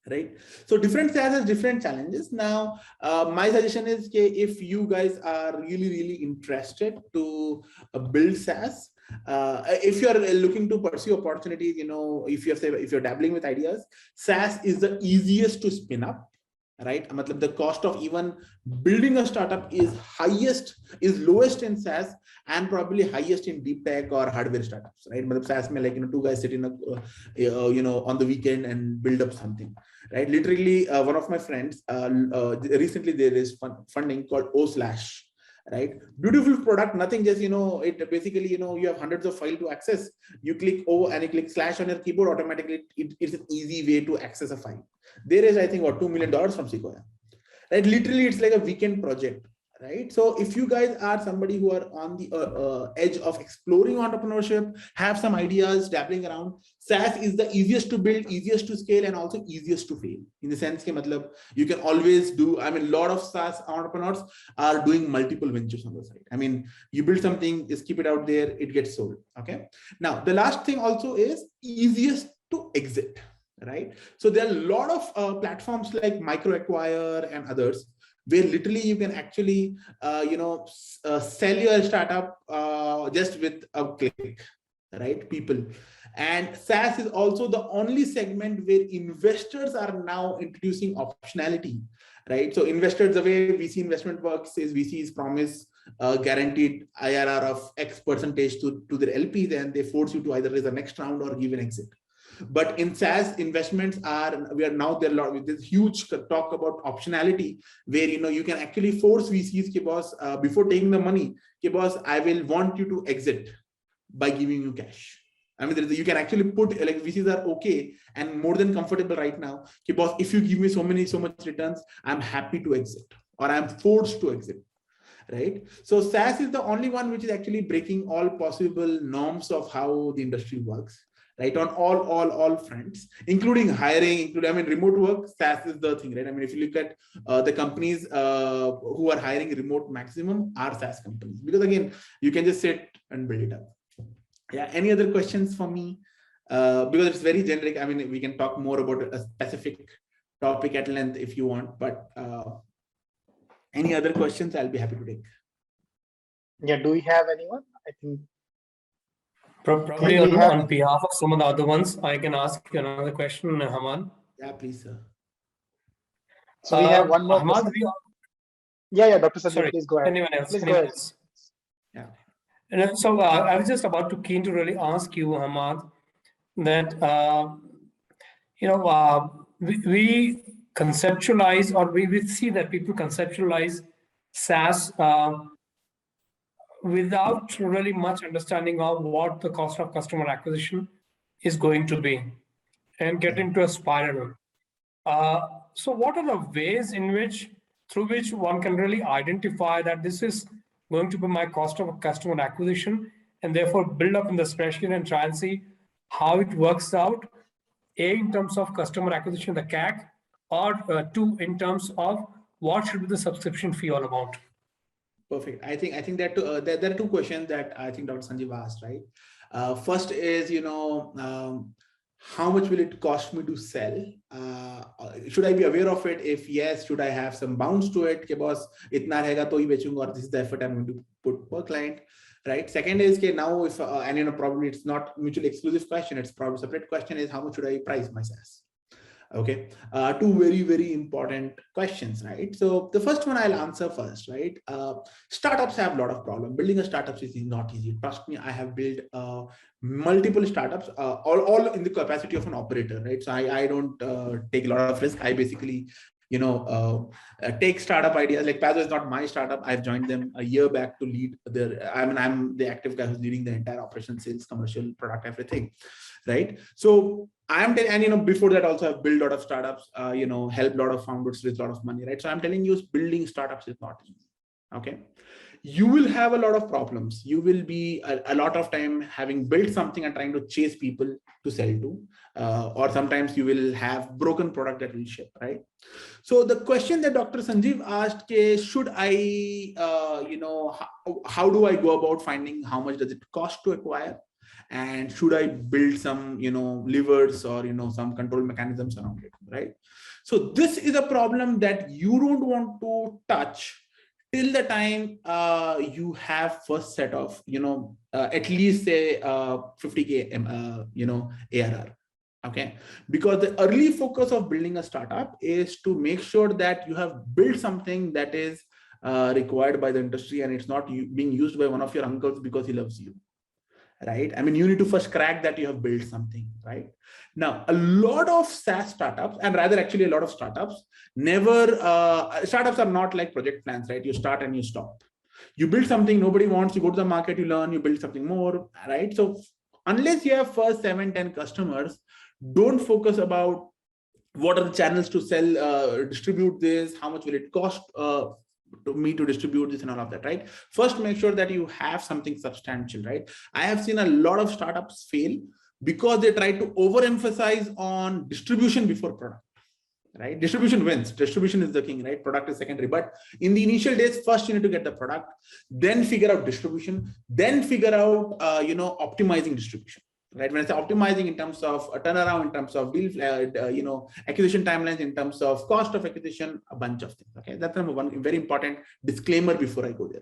Speaker 3: Right? So different SaaS has different challenges. Now, my suggestion is, if you guys are really interested to build SaaS, if you are looking to pursue opportunities, if you're dabbling with ideas, SaaS is the easiest to spin up. Right, the cost of even building a startup is lowest in SaaS and probably highest in deep tech or hardware startups. Right, SaaS mein, like two guys sit in on the weekend and build up something. Right, literally one of my friends recently there is funding called O/. Right, beautiful product, nothing, just it basically you have hundreds of files to access. You click O and you click / on your keyboard, automatically it's an easy way to access a file. There is, I think, what, $2 million from Sequoia. Right, literally it's like a weekend project. Right, so if you guys are somebody who are on the edge of exploring entrepreneurship, have some ideas, dabbling around, SaaS is the easiest to build, easiest to scale, and also easiest to fail, in the sense that you can always do. A lot of SaaS entrepreneurs are doing multiple ventures on the side. You build something, just keep it out there, it gets sold. Okay, now the last thing also is easiest to exit. Right, so there are a lot of platforms like MicroAcquire and others, where literally you can actually sell your startup just with a click. right? People. And SaaS is also the only segment where investors are now introducing optionality, right? So investors, the way VC investment works is VCs promise guaranteed IRR of X percentage to their LPs, and they force you to either raise the next round or give an exit. But in SaaS, investments are, we are now there a lot with this huge talk about optionality, where you can actually force VCs ke boss, before taking the money, ke boss, I will want you to exit by giving you cash. I mean, you can actually put, like, VCs are okay and more than comfortable right now. Ke boss, if you give me so much returns, I'm happy to exit, or I'm forced to exit. Right? So SaaS is the only one which is actually breaking all possible norms of how the industry works, right? On all fronts, including hiring, remote work. SaaS is the thing, right? I mean, if you look at the companies who are hiring remote maximum are SaaS companies, because again, you can just sit and build it up. Yeah. Any other questions for me? Because it's very generic. I mean, we can talk more about a specific topic at length if you want, but any other questions, I'll be happy to take.
Speaker 1: Yeah, do we have anyone? I think
Speaker 2: probably on behalf of some of the other ones, I can ask you another question, Hamad.
Speaker 3: Yeah, please, sir.
Speaker 1: So we have one more.
Speaker 2: Hamad,
Speaker 1: yeah, Dr. Sanjeev,
Speaker 2: sorry,
Speaker 1: please go ahead.
Speaker 2: Anyone else?
Speaker 1: Please go ahead.
Speaker 2: Yeah. And so I was just keen to really ask you, Hamad, that we conceptualize, or we see that people conceptualize SaaS without really much understanding of what the cost of customer acquisition is going to be, and get into a spiral. So what are the ways through which one can really identify that this is going to be my cost of customer acquisition, and therefore build up in the spreadsheet and try and see how it works out, A, in terms of customer acquisition, the CAC, or two, in terms of what should be the subscription fee all about?
Speaker 3: Perfect. I think that there are two questions that I think Dr. Sanjeev asked, right? First is, how much will it cost me to sell? Should I be aware of it? If yes, should I have some bounds to it? Ke boss, itna rahega to hi bechunga, or this is the effort I'm going to put per client, right? Second is, now if, and probably it's not mutually exclusive question, it's probably separate question is, how much should I price my SaaS? Okay, two very, very important questions, right? So the first one I'll answer first, right? Startups have a lot of problems. Building a startup is not easy. Trust me, I have built multiple startups, all in the capacity of an operator, right? So I don't take a lot of risk. I basically, take startup ideas. Like Pazzo is not my startup. I've joined them a year back to lead their, I'm the active guy who's leading the entire operation, sales, commercial, product, everything, right? So and before that also I've built a lot of startups, helped a lot of founders with a lot of money, right? So I'm telling you, building startups is not easy. Okay, you will have a lot of problems. You will be a lot of time having built something and trying to chase people to sell to, or sometimes you will have broken product that will ship, right? So the question that Dr. Sanjeev asked, should I, how do I go about finding how much does it cost to acquire? And should I build some, levers or, some control mechanisms around it, right? So this is a problem that you don't want to touch till the time you have first set of, at least say 50K, ARR. Okay, because the early focus of building a startup is to make sure that you have built something that is required by the industry, and it's not being used by one of your uncles because he loves you. Right? I mean, you need to first crack that you have built something, right? Now, a lot of SaaS startups, and rather actually a lot of startups, startups are not like project plans, right? You start and you stop. You build something nobody wants, you go to the market, you learn, you build something more, right? So unless you have first 7-10 customers, don't focus about what are the channels to sell, distribute this, how much will it cost to me to distribute this and all of that, right? First, make sure that you have something substantial, right? I have seen a lot of startups fail because they try to overemphasize on distribution before product, right? Distribution wins. Distribution is the king, right? Product is secondary. But in the initial days, first you need to get the product, then figure out distribution, then figure out, optimizing distribution, right? When I say optimizing in terms of a turnaround, in terms of deal, acquisition timelines, in terms of cost of acquisition, a bunch of things. Okay, that's number one, very important disclaimer before I go there.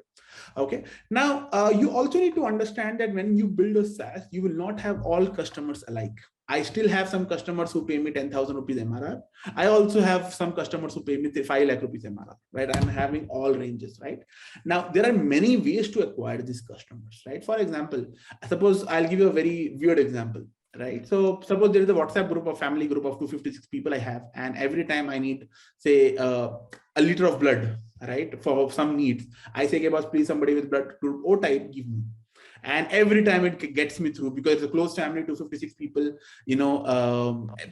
Speaker 3: Okay, now you also need to understand that when you build a SaaS, you will not have all customers alike. I still have some customers who pay me 10,000 rupees MRR. I also have some customers who pay me 5 lakh rupees MRR, right? I'm having all ranges, right? Now, there are many ways to acquire these customers, right? For example, suppose I'll give you a very weird example, right? So suppose there is a WhatsApp group, a family group of 256 people I have, and every time I need, say, a liter of blood, right? For some needs, I say, okay, boss, please, somebody with blood group O type, give me. And every time it gets me through, because it's a close family, 256 people,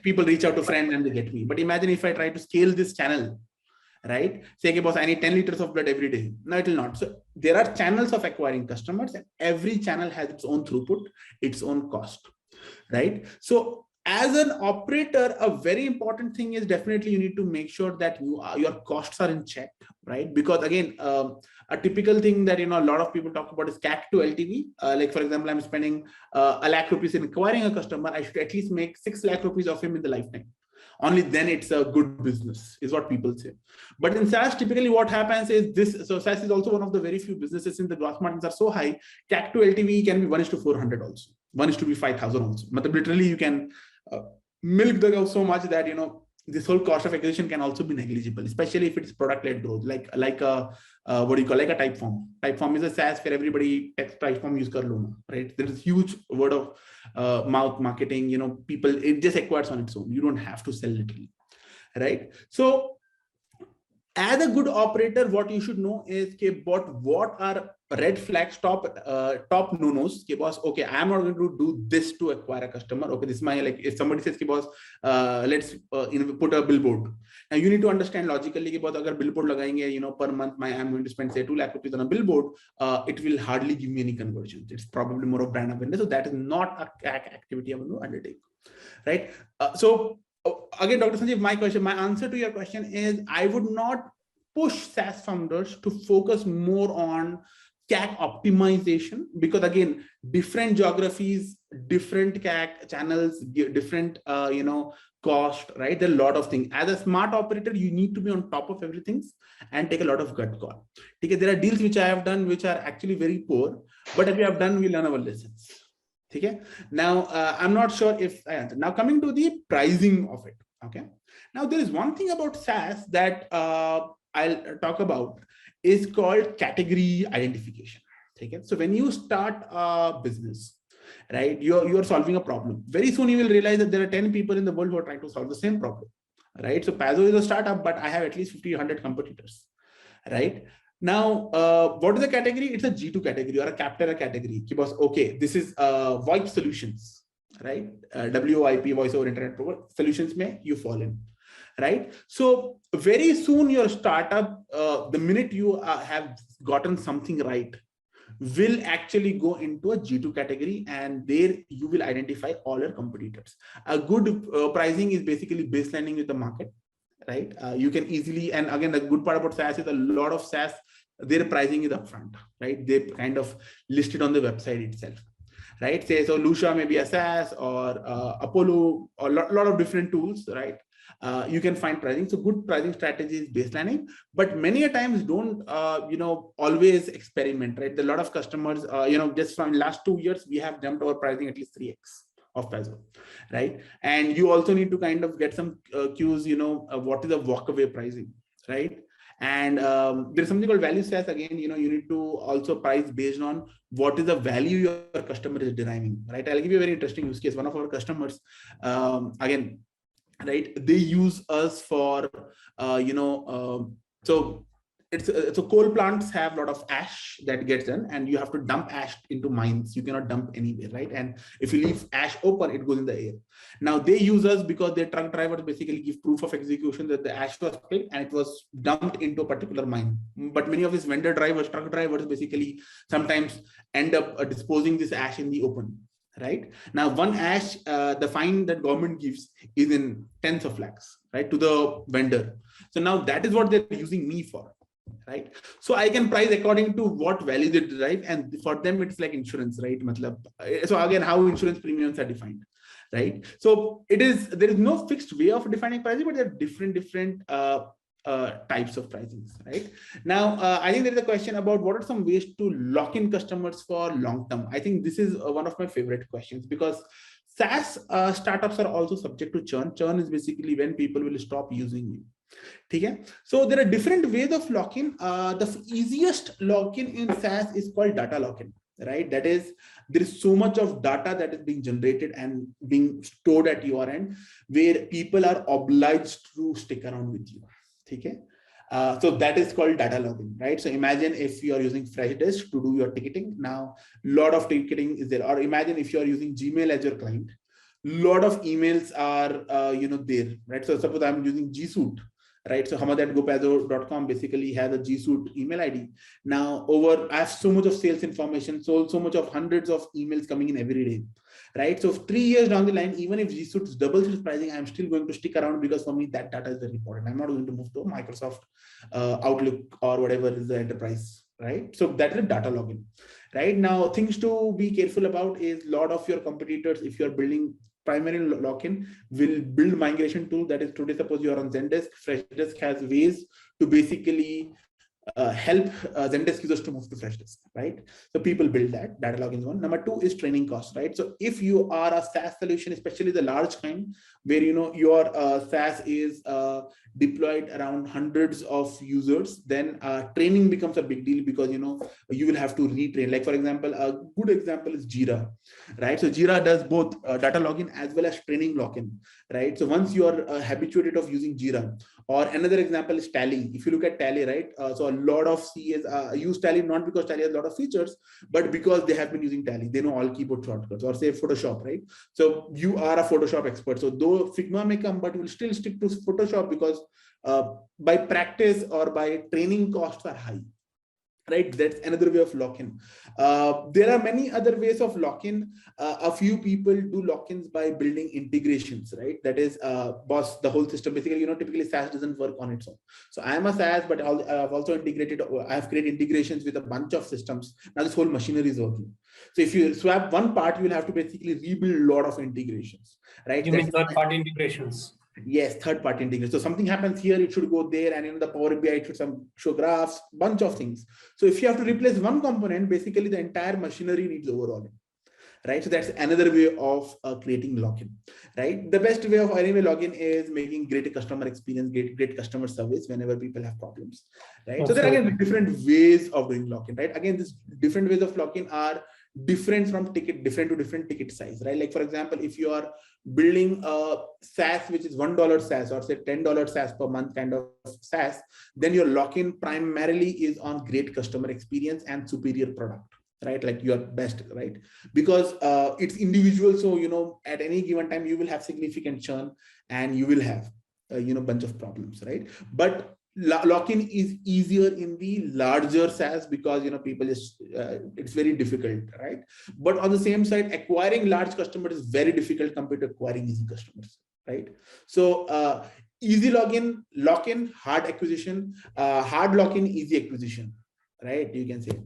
Speaker 3: people reach out to friends and they get me. But imagine if I try to scale this channel, right? Say, okay, boss, I need 10 liters of blood every day. No, it will not. So there are channels of acquiring customers, and every channel has its own throughput, its own cost, right? So as an operator, a very important thing is definitely you need to make sure that your costs are in check, right? Because again, a typical thing that a lot of people talk about is CAC to LTV. Like for example, I'm spending a lakh rupees in acquiring a customer. I should at least make 6 lakh rupees of him in the lifetime. Only then it's a good business, is what people say. But in SaaS, typically what happens is this. So SaaS is also one of the very few businesses in the gross margins are so high. CAC to LTV can be 1:400 also. 1:5,000 also. But literally you can milk the cow so much that this whole cost of acquisition can also be negligible, especially if it's product-led growth, like a what do you call, like a Typeform. Typeform is a SaaS where everybody text Typeform use kar lo, right? There is huge word of mouth marketing. People, it just acquires on its own. You don't have to sell literally, right? So as a good operator, what you should know is what are red flags, top no-nos. Boss, okay, I'm not going to do this to acquire a customer. Okay, this is my, like, if somebody says, boss, let's put a billboard. Now you need to understand logically, boss, agar billboard lagayenge, per month, I'm going to spend say 2 lakh rupees on a billboard. It will hardly give me any conversions. It's probably more of brand awareness. So that is not a activity I'm going to undertake, right? Again, Dr. Sanjeev, my answer to your question is I would not push SaaS founders to focus more on CAC optimization, because again, different geographies, different CAC channels, different cost, right? There are a lot of things. As a smart operator, you need to be on top of everything and take a lot of gut call. Okay, there are deals which I have done which are actually very poor, but if we have done, we learn our lessons. Okay. Now, I'm not sure if I answered. Now, coming to the pricing of it. Okay. Now, there is one thing about SaaS that I'll talk about is called category identification. Okay. So when you start a business, right, you're solving a problem. Very soon you will realize that there are 10 people in the world who are trying to solve the same problem, right? So Pazzo is a startup, but I have at least 50, 100 competitors, right? Now, what is the category? It's a G2 category or a Capterra category. Okay, this is VoIP solutions, right? WIP, voice over internet protocol solutions may you fall in, right? So very soon your startup, the minute you have gotten something right, will actually go into a G2 category, and there you will identify all your competitors. A good pricing is basically baselining with the market, right? You can easily, and again, the good part about SaaS is a lot of SaaS, their pricing is upfront, right? They kind of list it on the website itself, right? Say, so Lucia may be a SaaS, or Apollo, or a lot of different tools, right? You can find pricing. So good pricing strategy is baselining, but many a times don't, always experiment, right? A lot of customers, just from last 2 years, we have jumped our pricing at least 3x of Pazzo, right? And you also need to kind of get some cues, what is the walkaway pricing, right? And there's something called value SaaS. Again, you need to also price based on what is the value your customer is deriving, right? I'll give you a very interesting use case. One of our customers, again, right, they use us for, so coal plants have a lot of ash that gets done, and you have to dump ash into mines. You cannot dump anywhere, right? And if you leave ash open, it goes in the air. Now they use us because their truck drivers basically give proof of execution that the ash was picked and it was dumped into a particular mine. But many of these vendor drivers, truck drivers, basically sometimes end up disposing this ash in the open, right? Now, one ash, the fine that government gives is in tens of lakhs, right, to the vendor. So now that is what they're using me for. right? So I can price according to what value they derive, and for them it's like insurance, right? So again, how insurance premiums are defined, right? So there is no fixed way of defining pricing, but there are different types of pricing, right? Now, I think there is a question about what are some ways to lock in customers for long term. I think this is one of my favorite questions, because SaaS startups are also subject to churn. Churn is basically when people will stop using you. Okay? So there are different ways of lock-in. The easiest lock-in in SaaS is called data lock-in, right? That is, there is so much of data that is being generated and being stored at your end, where people are obliged to stick around with you. Okay? So that is called data logging, right? So imagine if you are using Freshdesk to do your ticketing. Now, lot of ticketing is there. Or imagine if you are using Gmail as your client, lot of emails are there, right? So suppose I'm using G Suite, right? So hamad@gopazzo.com basically has a G Suite email ID. Now I have so much of sales information, so much of hundreds of emails coming in every day, right? So 3 years down the line, even if G Suite doubles its pricing, I'm still going to stick around, because for me that data is very important. I'm not going to move to Microsoft Outlook or whatever is the enterprise, right? So that is a data login. Right now, things to be careful about is a lot of your competitors, if you're building primary lock-in, will build migration tool. That is, today suppose you are on Zendesk, Freshdesk has ways to basically help Zendesk users to move to Freshdesk, right? So people build that. Data login is one. Number two is training costs, right? So if you are a SaaS solution, especially the large kind, where your SaaS is deployed around hundreds of users, then training becomes a big deal, because you will have to retrain. Like for example, a good example is Jira, right? So Jira does both data login as well as training login, right? So once you are habituated of using Jira, or another example is Tally. If you look at Tally, right? So a lot of CAs use Tally, not because Tally has a lot of features, but because they have been using Tally. They know all keyboard shortcuts, or say Photoshop, right? So you are a Photoshop expert. So though Figma may come, but you will still stick to Photoshop, because by practice or by training costs are high. Right, that's another way of lock-in. There are many other ways of lock-in. A few people do lock-ins by building integrations, right? That is, boss, the whole system. Basically, typically SaaS doesn't work on its own. So I am a SaaS, but I've also integrated. I have created integrations with a bunch of systems. Now this whole machinery is working. So if you swap one part, you will have to basically rebuild a lot of integrations, right?
Speaker 2: You mean third-party integrations?
Speaker 3: Yes, third-party integration. So something happens here, it should go there, and in the Power BI, it should show graphs, bunch of things. So if you have to replace one component, basically the entire machinery needs overhauling, right? So that's another way of creating login, right? The best way of anyway login is making great customer experience, great customer service whenever people have problems, right? Okay. So there are again different ways of doing login, right? Again, these different ways of login are different to different ticket size, right? Like for example, if you are building a SaaS, which is $1 SaaS, or say $10 SaaS per month kind of SaaS, then your lock-in primarily is on great customer experience and superior product, right? Like your best, right? Because it's individual. So, at any given time, you will have significant churn and you will have, bunch of problems, right? But lock-in is easier in the larger SaaS, because people just it's very difficult, right? But on the same side, acquiring large customers is very difficult compared to acquiring easy customers, right? So easy lock-in, hard acquisition, hard lock-in, easy acquisition, right? You can say.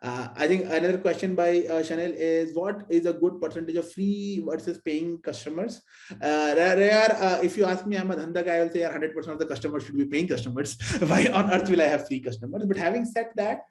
Speaker 3: I think another question by Chanel is, what is a good percentage of free versus paying customers? If you ask me, I'm a Dhanda guy, I will say 100% of the customers should be paying customers. Why on earth will I have free customers? But having said that,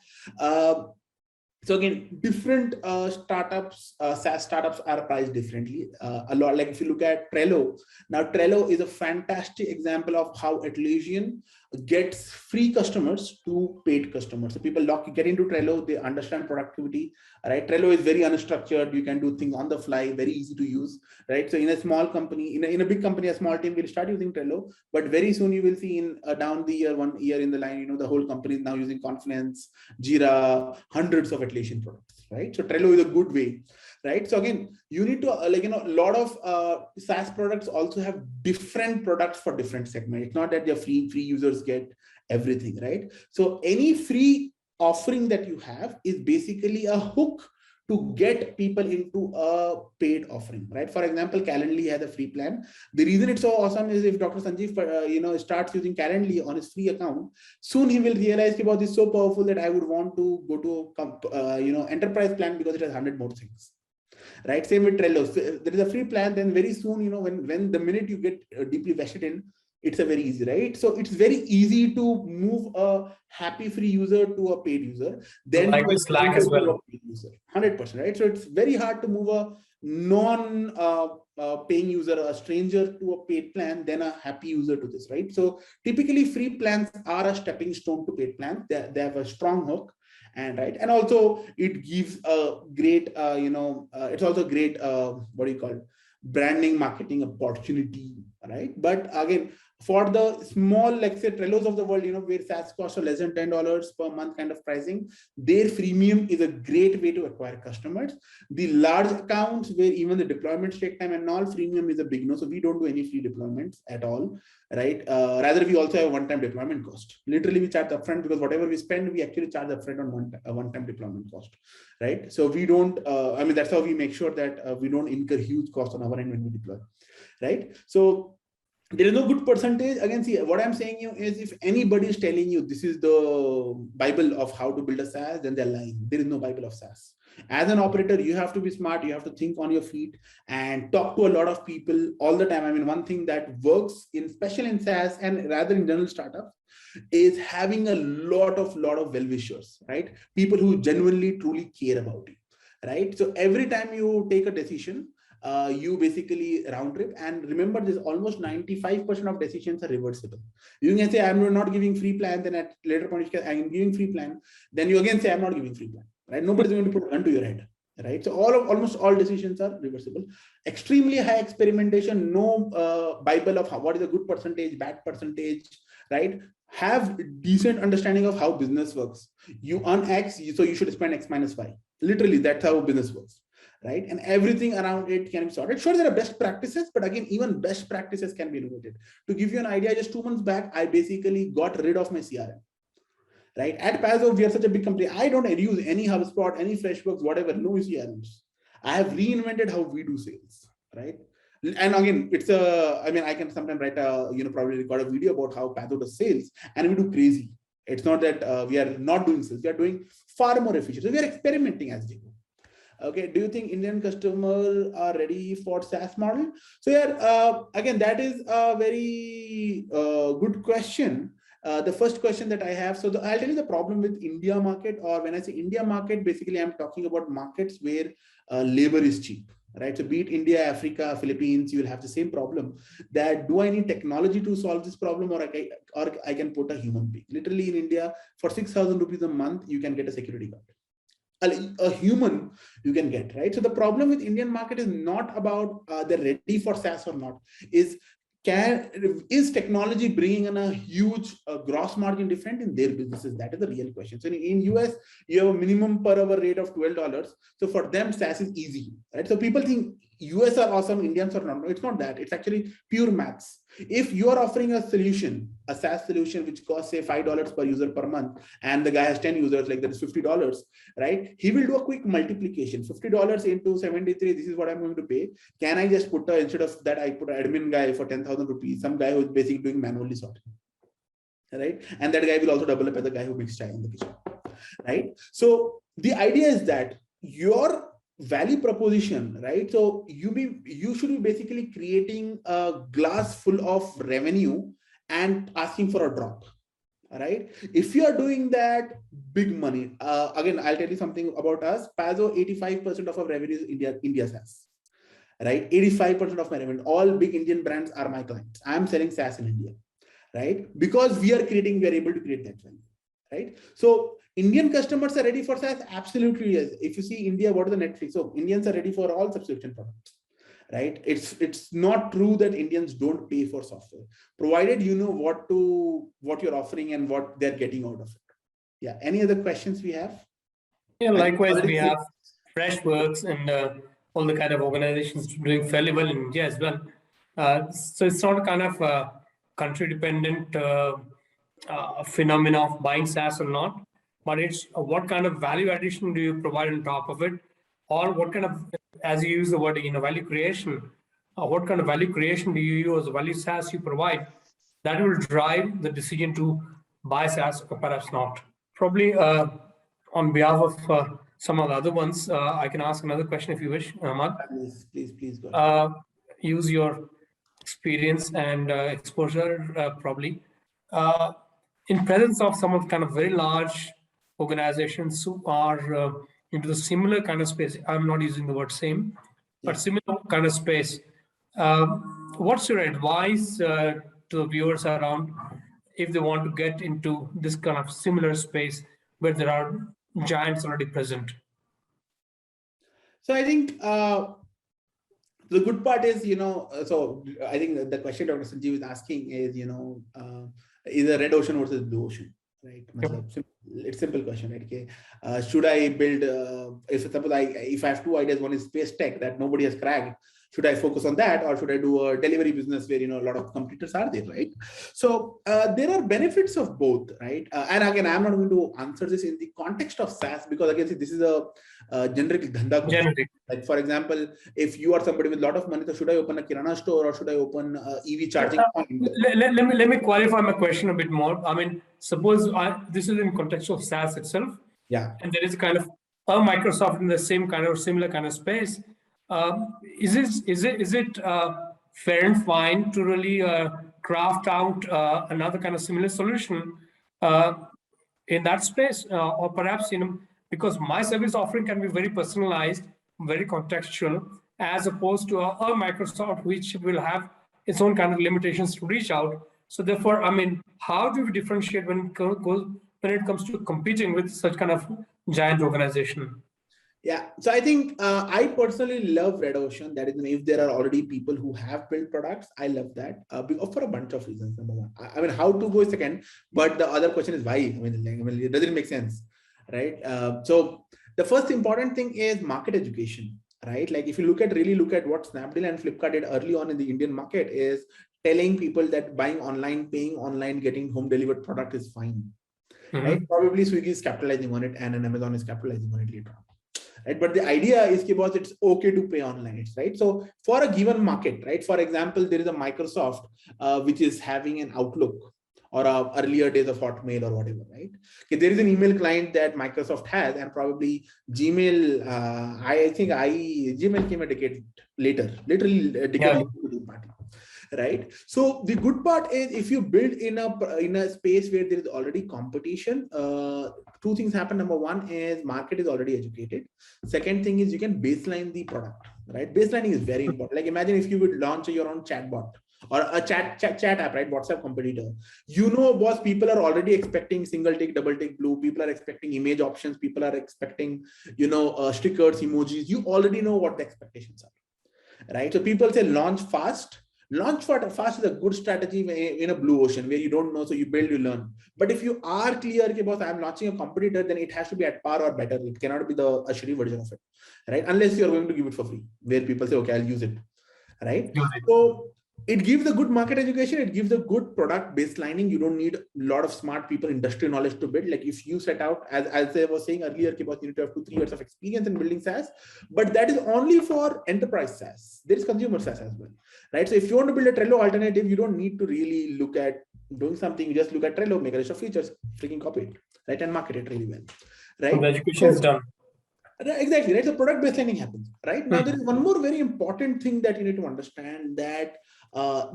Speaker 3: so again, different startups, SaaS startups are priced differently. A lot, like if you look at Trello, now Trello is a fantastic example of how Atlassian gets free customers to paid customers. So people get into Trello, they understand productivity, right? Trello is very unstructured. You can do things on the fly, very easy to use, right? So in a small company, in a big company, a small team will start using Trello, but very soon you will see in down the year, 1 year in the line, the whole company is now using Confluence, Jira, hundreds of Atlassian products, right? So Trello is a good way, right? So again, you need to a lot of SaaS products also have different products for different segments. It's not that they're free users get everything, right? So any free offering that you have is basically a hook to get people into a paid offering, right? For example, Calendly has a free plan. The reason it's so awesome is if Dr. Sanjeev, starts using Calendly on his free account, soon he will realize about this is so powerful that I would want to go to enterprise plan because it has 100 more things. Right, same with Trello. So there is a free plan, then very soon, when the minute you get deeply vested in, it's a very easy, right? So it's very easy to move a happy free user to a paid user. Then
Speaker 2: like with Slack as well.
Speaker 3: 100%, right? So it's very hard to move a non-paying user, a stranger to a paid plan, then a happy user to this, right? So typically free plans are a stepping stone to paid plans. They have a strong hook. And also it gives a great it's also great branding, marketing opportunity, right? But again, for the small, like say Trellos of the world, where SaaS costs are less than $10 per month kind of pricing, their freemium is a great way to acquire customers. The large accounts where even the deployments take time and all, freemium is a big no. So we don't do any free deployments at all, right? Rather, we also have a one-time deployment cost. Literally, we charge upfront because whatever we spend, we actually charge upfront on one-time deployment cost, right? So we don't. That's how we make sure that we don't incur huge costs on our end when we deploy, right? So there is no good percentage. Again, see, what I'm saying is if anybody is telling you this is the Bible of how to build a SaaS, then they're lying. There is no Bible of SaaS. As an operator, you have to be smart. You have to think on your feet and talk to a lot of people all the time. One thing that works, especially in SaaS and rather in general startups, is having a lot of well-wishers, right? People who genuinely, truly care about you, right? So every time you take a decision, you basically round trip, and remember this, almost 95% of decisions are reversible. You can say I'm not giving free plan, then at later point you can, I'm giving free plan, then you again say I'm not giving free plan, right? Nobody's going to put a gun to your head, right? So almost all decisions are reversible. Extremely high experimentation, no Bible of what is a good percentage, bad percentage, right? Have decent understanding of how business works. You earn X, so you should spend X minus Y. Literally, that's how business works. Right? And everything around it can be sorted. Sure, there are best practices, but again, even best practices can be innovated. To give you an idea, just 2 months back, I basically got rid of my CRM. Right? At Pazzo, we are such a big company. I don't use any HubSpot, any Freshworks, whatever, no CRMs. I have reinvented how we do sales, right? And again, it's I can sometimes write probably record a video about how Pazzo does sales, and we do crazy. It's not that we are not doing sales, we are doing far more efficient. So we are experimenting as they go. Okay, do you think Indian customers are ready for SaaS model? So yeah, again, that is a very good question. The first question that I have, so I'll tell you the problem with India market, or when I say India market, basically I'm talking about markets where labor is cheap, right? So be it India, Africa, Philippines, you will have the same problem. That do I need technology to solve this problem, or I can put a human being? Literally in India, for 6,000 rupees a month, you can get a security guard. A human you can get, right? So the problem with Indian market is not about they're ready for SaaS or not. Is technology bringing in a huge gross margin difference in their businesses? That is the real question. So in US, you have a minimum per hour rate of $12. So for them, SaaS is easy, right? So people think US are awesome, Indians are not. No, it's not that. It's actually pure maths. If you are offering a solution, a SaaS solution, which costs say $5 per user per month, and the guy has 10 users, like that is $50, right? He will do a quick multiplication. $50 into 73, this is what I'm going to pay. Can I just put instead of that, I put an admin guy for 10,000 rupees, some guy who is basically doing manually sorting, right? And that guy will also double up as the guy who makes chai in the kitchen, right? So the idea is that your value proposition, right? So you should be basically creating a glass full of revenue and asking for a drop, right? If you are doing that, big money. Again, I'll tell you something about us. Pazzo, 85% of our revenue is India SaaS, right? 85% of my revenue. All big Indian brands are my clients. I'm selling SaaS in India, right? Because we are able to create that value, right? So Indian customers are ready for SaaS? Absolutely, yes. If you see India, what is the Netflix? So Indians are ready for all subscription products, right? It's not true that Indians don't pay for software, provided you know what you're offering and what they're getting out of it. Yeah. Any other questions we have?
Speaker 2: Yeah, likewise, we have Freshworks and all the kind of organizations doing fairly well in India as well. So it's not a kind of country-dependent phenomena of buying SaaS or not, but it's what kind of value addition do you provide on top of it, or what kind of, as you use the word, value creation, what kind of value creation do you use, value SaaS you provide, that will drive the decision to buy SaaS or perhaps not. Probably on behalf of some of the other ones, I can ask another question if you wish, Ahmad.
Speaker 3: Please go ahead.
Speaker 2: Use your experience and exposure probably. In presence of some of kind of very large organizations who are into the similar kind of space, I'm not using the word same, but similar kind of space. What's your advice to the viewers around if they want to get into this kind of similar space where there are giants already present?
Speaker 3: So I think the good part is, so I think the question Dr. Sanjeev is asking is, is a red ocean versus blue ocean, right?
Speaker 2: Yep.
Speaker 3: It's a simple question, right? Okay. Should I build, if I have two ideas, one is space tech that nobody has cracked, should I focus on that, or should I do a delivery business where, a lot of competitors are there, right? So there are benefits of both, right? And again, I'm not going to answer this in the context of SaaS, because again, see, this is a generic dhanda question. Like, for example, if you are somebody with a lot of money, so should I open a Kirana store or should I open a EV charging point?
Speaker 2: Let me qualify my question a bit more. I mean, suppose this is in context of SaaS itself.
Speaker 3: Yeah.
Speaker 2: And there is kind of a Microsoft in the same kind of similar kind of space. Is it fair and fine to really craft out another kind of similar solution in that space, or perhaps because my service offering can be very personalized, very contextual, as opposed to a Microsoft, which will have its own kind of limitations to reach out. So therefore, I mean, how do we differentiate when it comes to competing with such kind of giant organization?
Speaker 3: Yeah, so I think I personally love Red Ocean. That is, if there are already people who have built products, I love that for a bunch of reasons. Number one, I mean, how to go is second, but the other question is why. I mean, does it make sense, right? So the first important thing is market education, right? Like, if you really look at what Snapdeal and Flipkart did early on in the Indian market, is telling people that buying online, paying online, getting home delivered product is fine, right? Probably Swiggy is capitalizing on it, and Amazon is capitalizing on it later on. Right? But the idea is because it's okay to pay online, right? So for a given market, right? For example, there is a Microsoft which is having an Outlook or earlier days of Hotmail or whatever, right? Okay, there is an email client that Microsoft has, and probably Gmail. I think Gmail came a decade later, literally a decade later. Right. So the good part is, if you build in a space where there is already competition, two things happen. Number one is market is already educated. Second thing is you can baseline the product, right? Baselining is very important. Like, imagine if you would launch your own chatbot or a chat app, right? WhatsApp competitor. Boss, people are already expecting single tick, double tick, blue. People are expecting image options. People are expecting, stickers, emojis. You already know what the expectations are, right? So people say launch fast. Launch fast is a good strategy in a blue ocean where you don't know, so you build, you learn. But if you are clear, okay, boss, I'm launching a competitor, then it has to be at par or better. It cannot be the shitty version of it, right? Unless you're going to give it for free, where people say, okay, I'll use it, right? So it gives a good market education. It gives a good product baselining. You don't need a lot of smart people, industry knowledge to build. Like, if you set out, as I was saying earlier, you need to have 2-3 years of experience in building SaaS, but that is only for enterprise SaaS. There is consumer SaaS as well, right? So if you want to build a Trello alternative, you don't need to really look at doing something. You just look at Trello, make a list of features, freaking copy it, right? And market it really well, right?
Speaker 2: The education is done.
Speaker 3: Exactly, right? So product baselining happens, right? Now, there is one more very important thing that you need to understand, that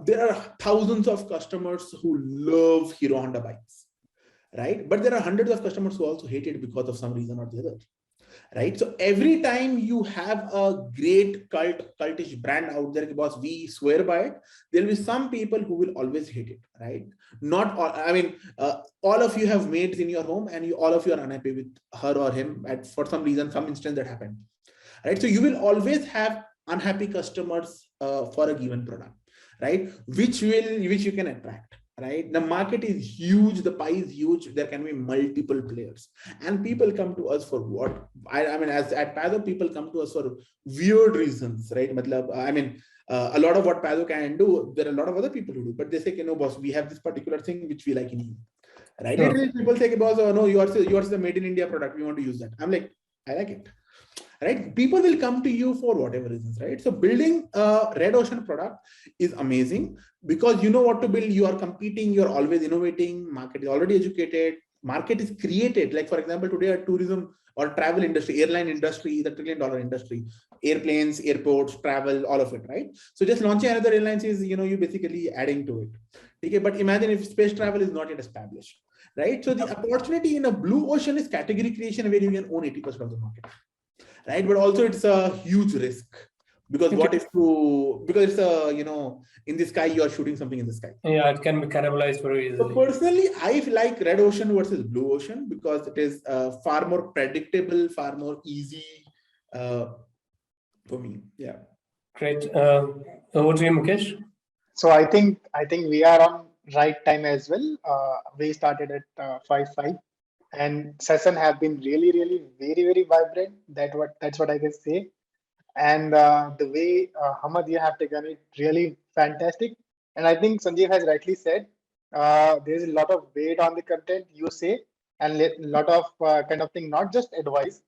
Speaker 3: there are thousands of customers who love Hero Honda bikes, right? But there are hundreds of customers who also hate it because of some reason or the other, right? So every time you have a great cultish brand out there, because we swear by it, there'll be some people who will always hate it, right? Not all, I mean, all of you have maids in your home, and all of you are unhappy with her or him for some reason, some instance that happened, right? So you will always have unhappy customers for a given product, right? Which you can attract. Right, the market is huge, the pie is huge, there can be multiple players, and people come to us for what? I mean, as at Pado, people come to us for weird reasons, right? I mean, a lot of what Pado can do, there are a lot of other people who do, but they say, no, boss, we have this particular thing which we like in you, right? Literally, people say, boss, oh no, yours is a made in India product, we want to use that. I'm like, I like it. right? People will come to you for whatever reasons, right? So building a red ocean product is amazing because you know what to build. You are competing, you're always innovating, market is already educated, market is created. Like for example, today a tourism or travel industry, airline industry is a $1 trillion industry, airplanes, airports, travel, all of it, right? So just launching another airlines is, you basically adding to it. Okay, but imagine if space travel is not yet established, right? So the opportunity in a blue ocean is category creation where you can own 80% of the market, right? But also it's a huge risk because what if because it's in the sky, you are shooting something in the sky.
Speaker 2: Yeah, it can be cannibalized very
Speaker 3: So
Speaker 2: easily.
Speaker 3: personally, I like red ocean versus blue ocean because it is far more predictable, far more easy for me. Yeah.
Speaker 2: Great. Over to you, Mukesh.
Speaker 1: So I think we are on right time as well. We started at 5:05, and session have been really very vibrant. That's what I can say. And the way Hamad, you have taken it, really fantastic. And I think Sanjeev has rightly said, there's a lot of weight on the content you say, and a lot of kind of thing, not just advice.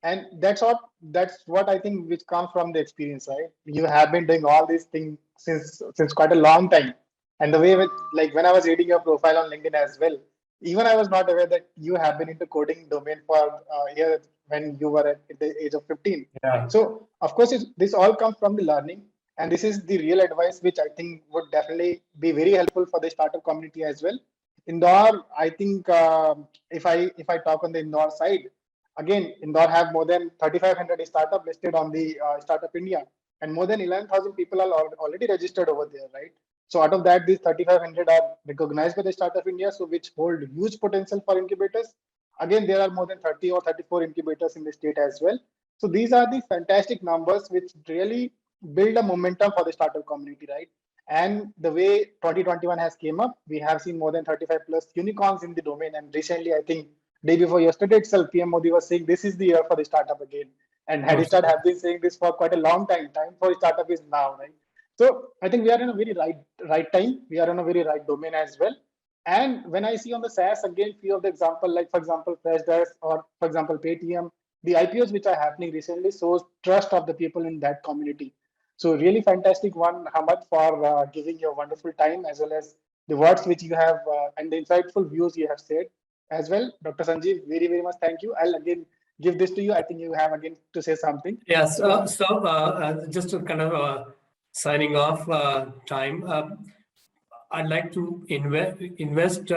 Speaker 1: And that's what I think which comes from the experience, right? You have been doing all these things since quite a long time. And the way like when I was reading your profile on LinkedIn as well, even I was not aware that you have been into coding domain for years when you were at the age of 15.
Speaker 2: Yeah.
Speaker 1: So of course, this all comes from the learning, and this is the real advice which I think would definitely be very helpful for the startup community as well. Indore, I think if I talk on the Indore side, again, Indore have more than 3,500 startup listed on the Startup India, and more than 11,000 people are already registered over there, right? So out of that, these 3,500 are recognized by the Startup India, so which hold huge potential for incubators. Again, there are more than 30 or 34 incubators in the state as well. So these are the fantastic numbers which really build a momentum for the startup community, right? And the way 2021 has came up, we have seen more than 35 plus unicorns in the domain. And recently, I think day before yesterday itself, PM Modi was saying this is the year for the startup again. And Hadistart have been saying this for quite a long time. Time for startup is now, right? So I think we are in a very right time. We are in a very right domain as well. And when I see on the SaaS again, few of the example, like for example, Freshdesk or for example, Paytm, the IPOs which are happening recently shows trust of the people in that community. So really fantastic one, Hamad, for giving your wonderful time as well as the words which you have and the insightful views you have said as well. Dr. Sanjeev, very much thank you. I'll again give this to you. I think you have again to say something.
Speaker 2: Yes. Just to kind of signing off time, I'd like to invest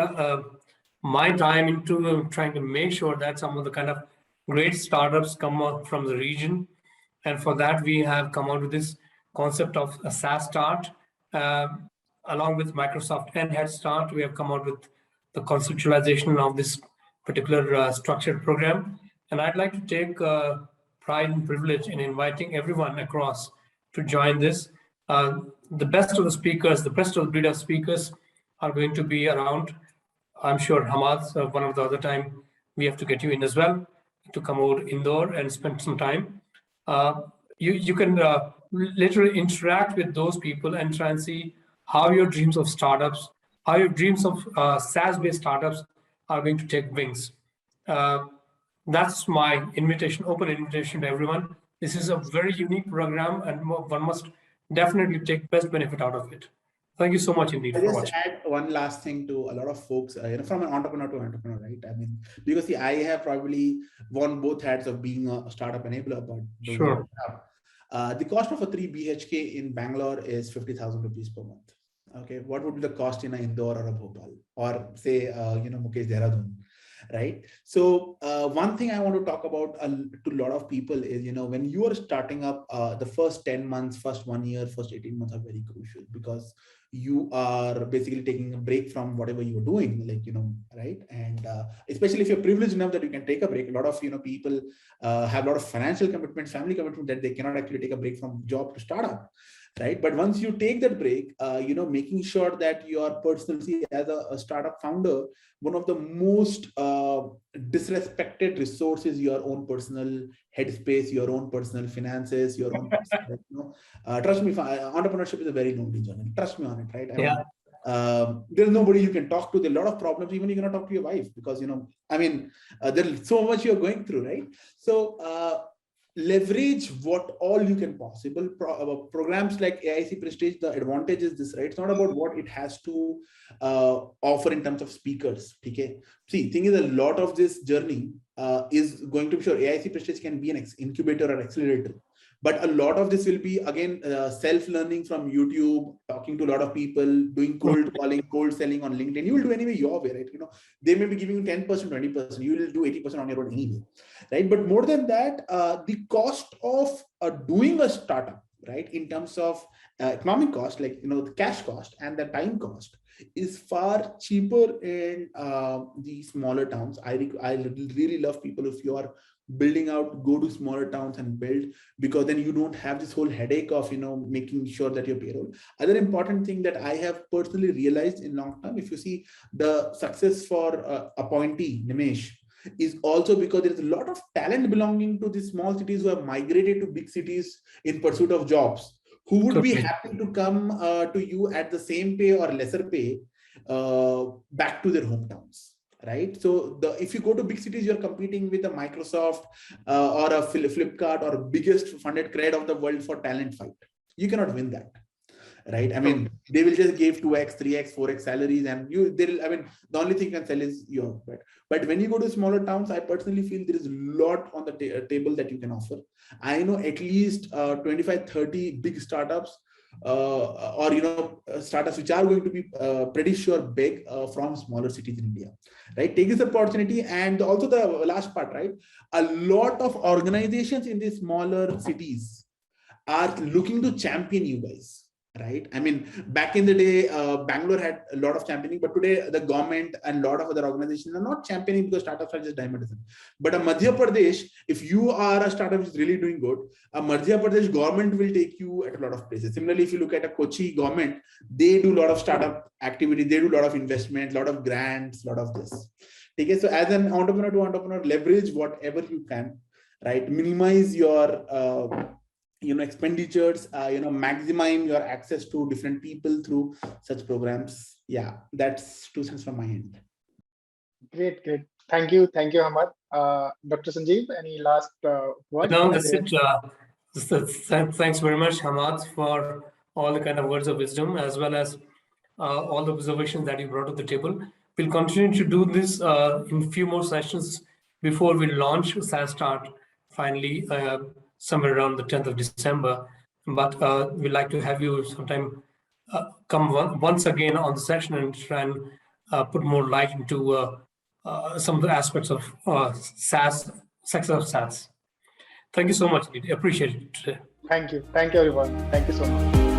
Speaker 2: my time into trying to make sure that some of the kind of great startups come out from the region. And for that, we have come out with this concept of a SaaS start. Along with Microsoft and Head Start, we have come out with the conceptualization of this particular structured program. And I'd like to take pride and privilege in inviting everyone across to join this. The best of the speakers, the best of the breed of speakers are going to be around. I'm sure Hamad, one of the other time, we have to get you in as well to come over Indore and spend some time. You can literally interact with those people and try and see how your dreams of startups, how your dreams of SaaS-based startups are going to take wings. That's my invitation, open invitation to everyone. This is a very unique program and one must definitely take best benefit out of it. Thank you so much indeed for watching.
Speaker 3: Add one last thing to a lot of folks, from an entrepreneur to entrepreneur, right? I mean, because see, I have probably worn both hats of being a startup enabler, but
Speaker 2: sure.
Speaker 3: The cost of a 3 BHK in Bangalore is 50,000 rupees per month. Okay, what would be the cost in a Indore or a Bhopal or say, Mukesh, Dehradun, right? So one thing I want to talk about to a lot of people is, when you are starting up, the first 10 months, first 1 year, first 18 months are very crucial because you are basically taking a break from whatever you're doing, right? And especially if you're privileged enough that you can take a break. A lot of, people have a lot of financial commitments, family commitment that they cannot actually take a break from job to startup. Right. But once you take that break, making sure that you are personally as a startup founder, one of the most disrespected resources, your own personal headspace, your own personal finances, your own personal, trust me, entrepreneurship is a very lonely journey. Trust me on it, right? There's nobody you can talk to. There are a lot of problems. Even you cannot talk to your wife because, there's so much you're going through, right? So leverage what all you can possible. Programs like AIC Prestige, the advantage is this, right? It's not about what it has to offer in terms of speakers. Okay. See, thing is, a lot of this journey is going to be sure AIC Prestige can be an incubator or accelerator. But a lot of this will be, again, self-learning from YouTube, talking to a lot of people, doing cold calling, cold selling on LinkedIn. You will do anyway your way, right? You know, they may be giving you 10%, 20%. You will do 80% on your own anyway, right? But more than that, the cost of doing a startup, right, in terms of economic cost, like, you know, the cash cost and the time cost is far cheaper in the smaller towns. I really love people, if you are building out, go to smaller towns and build, because then you don't have this whole headache of, you know, making sure that your payroll. Other important thing that I have personally realized in long term, if you see the success for appointee Nimesh, is also because there is a lot of talent belonging to these small cities who have migrated to big cities in pursuit of jobs, who would be happy to come to you at the same pay or lesser pay back to their hometowns. Right. So if you go to big cities, you're competing with a Microsoft or a Flipkart or biggest funded cred of the world for talent fight. You cannot win that. Right. I mean, they will just give 2x, 3x, 4x salaries, and the only thing you can sell is your bed. But when you go to smaller towns, I personally feel there is a lot on the table that you can offer. I know at least 25, 30 big startups or, you know, startups which are going to be pretty sure big from smaller cities in India, right? Take this opportunity. And also the last part, right? A lot of organizations in these smaller cities are looking to champion you guys. Right. I mean, back in the day, Bangalore had a lot of championing, but today the government and a lot of other organizations are not championing because startups are just dime-a-dozen. But a Madhya Pradesh, if you are a startup which is really doing good, a Madhya Pradesh government will take you at a lot of places. Similarly, if you look at a Kochi government, they do a lot of startup activity, they do a lot of investment, a lot of grants, a lot of this. Okay, so as an entrepreneur to entrepreneur, leverage whatever you can, right? Minimize your expenditures, maximize your access to different people through such programs. Yeah, that's 2 cents from my end.
Speaker 1: Great. Thank you, Hamad. Dr. Sanjeev, any last words?
Speaker 2: No, that's it. Thanks very much, Hamad, for all the kind of words of wisdom, as well as all the observations that you brought to the table. We'll continue to do this in a few more sessions before we launch SaaStart finally somewhere around the 10th of December. But we'd like to have you sometime come once again on the session and try and put more light into some of the aspects of SaaS, success of SaaS. Thank you so much. I appreciate it today.
Speaker 1: Thank you, everyone. Thank you so much.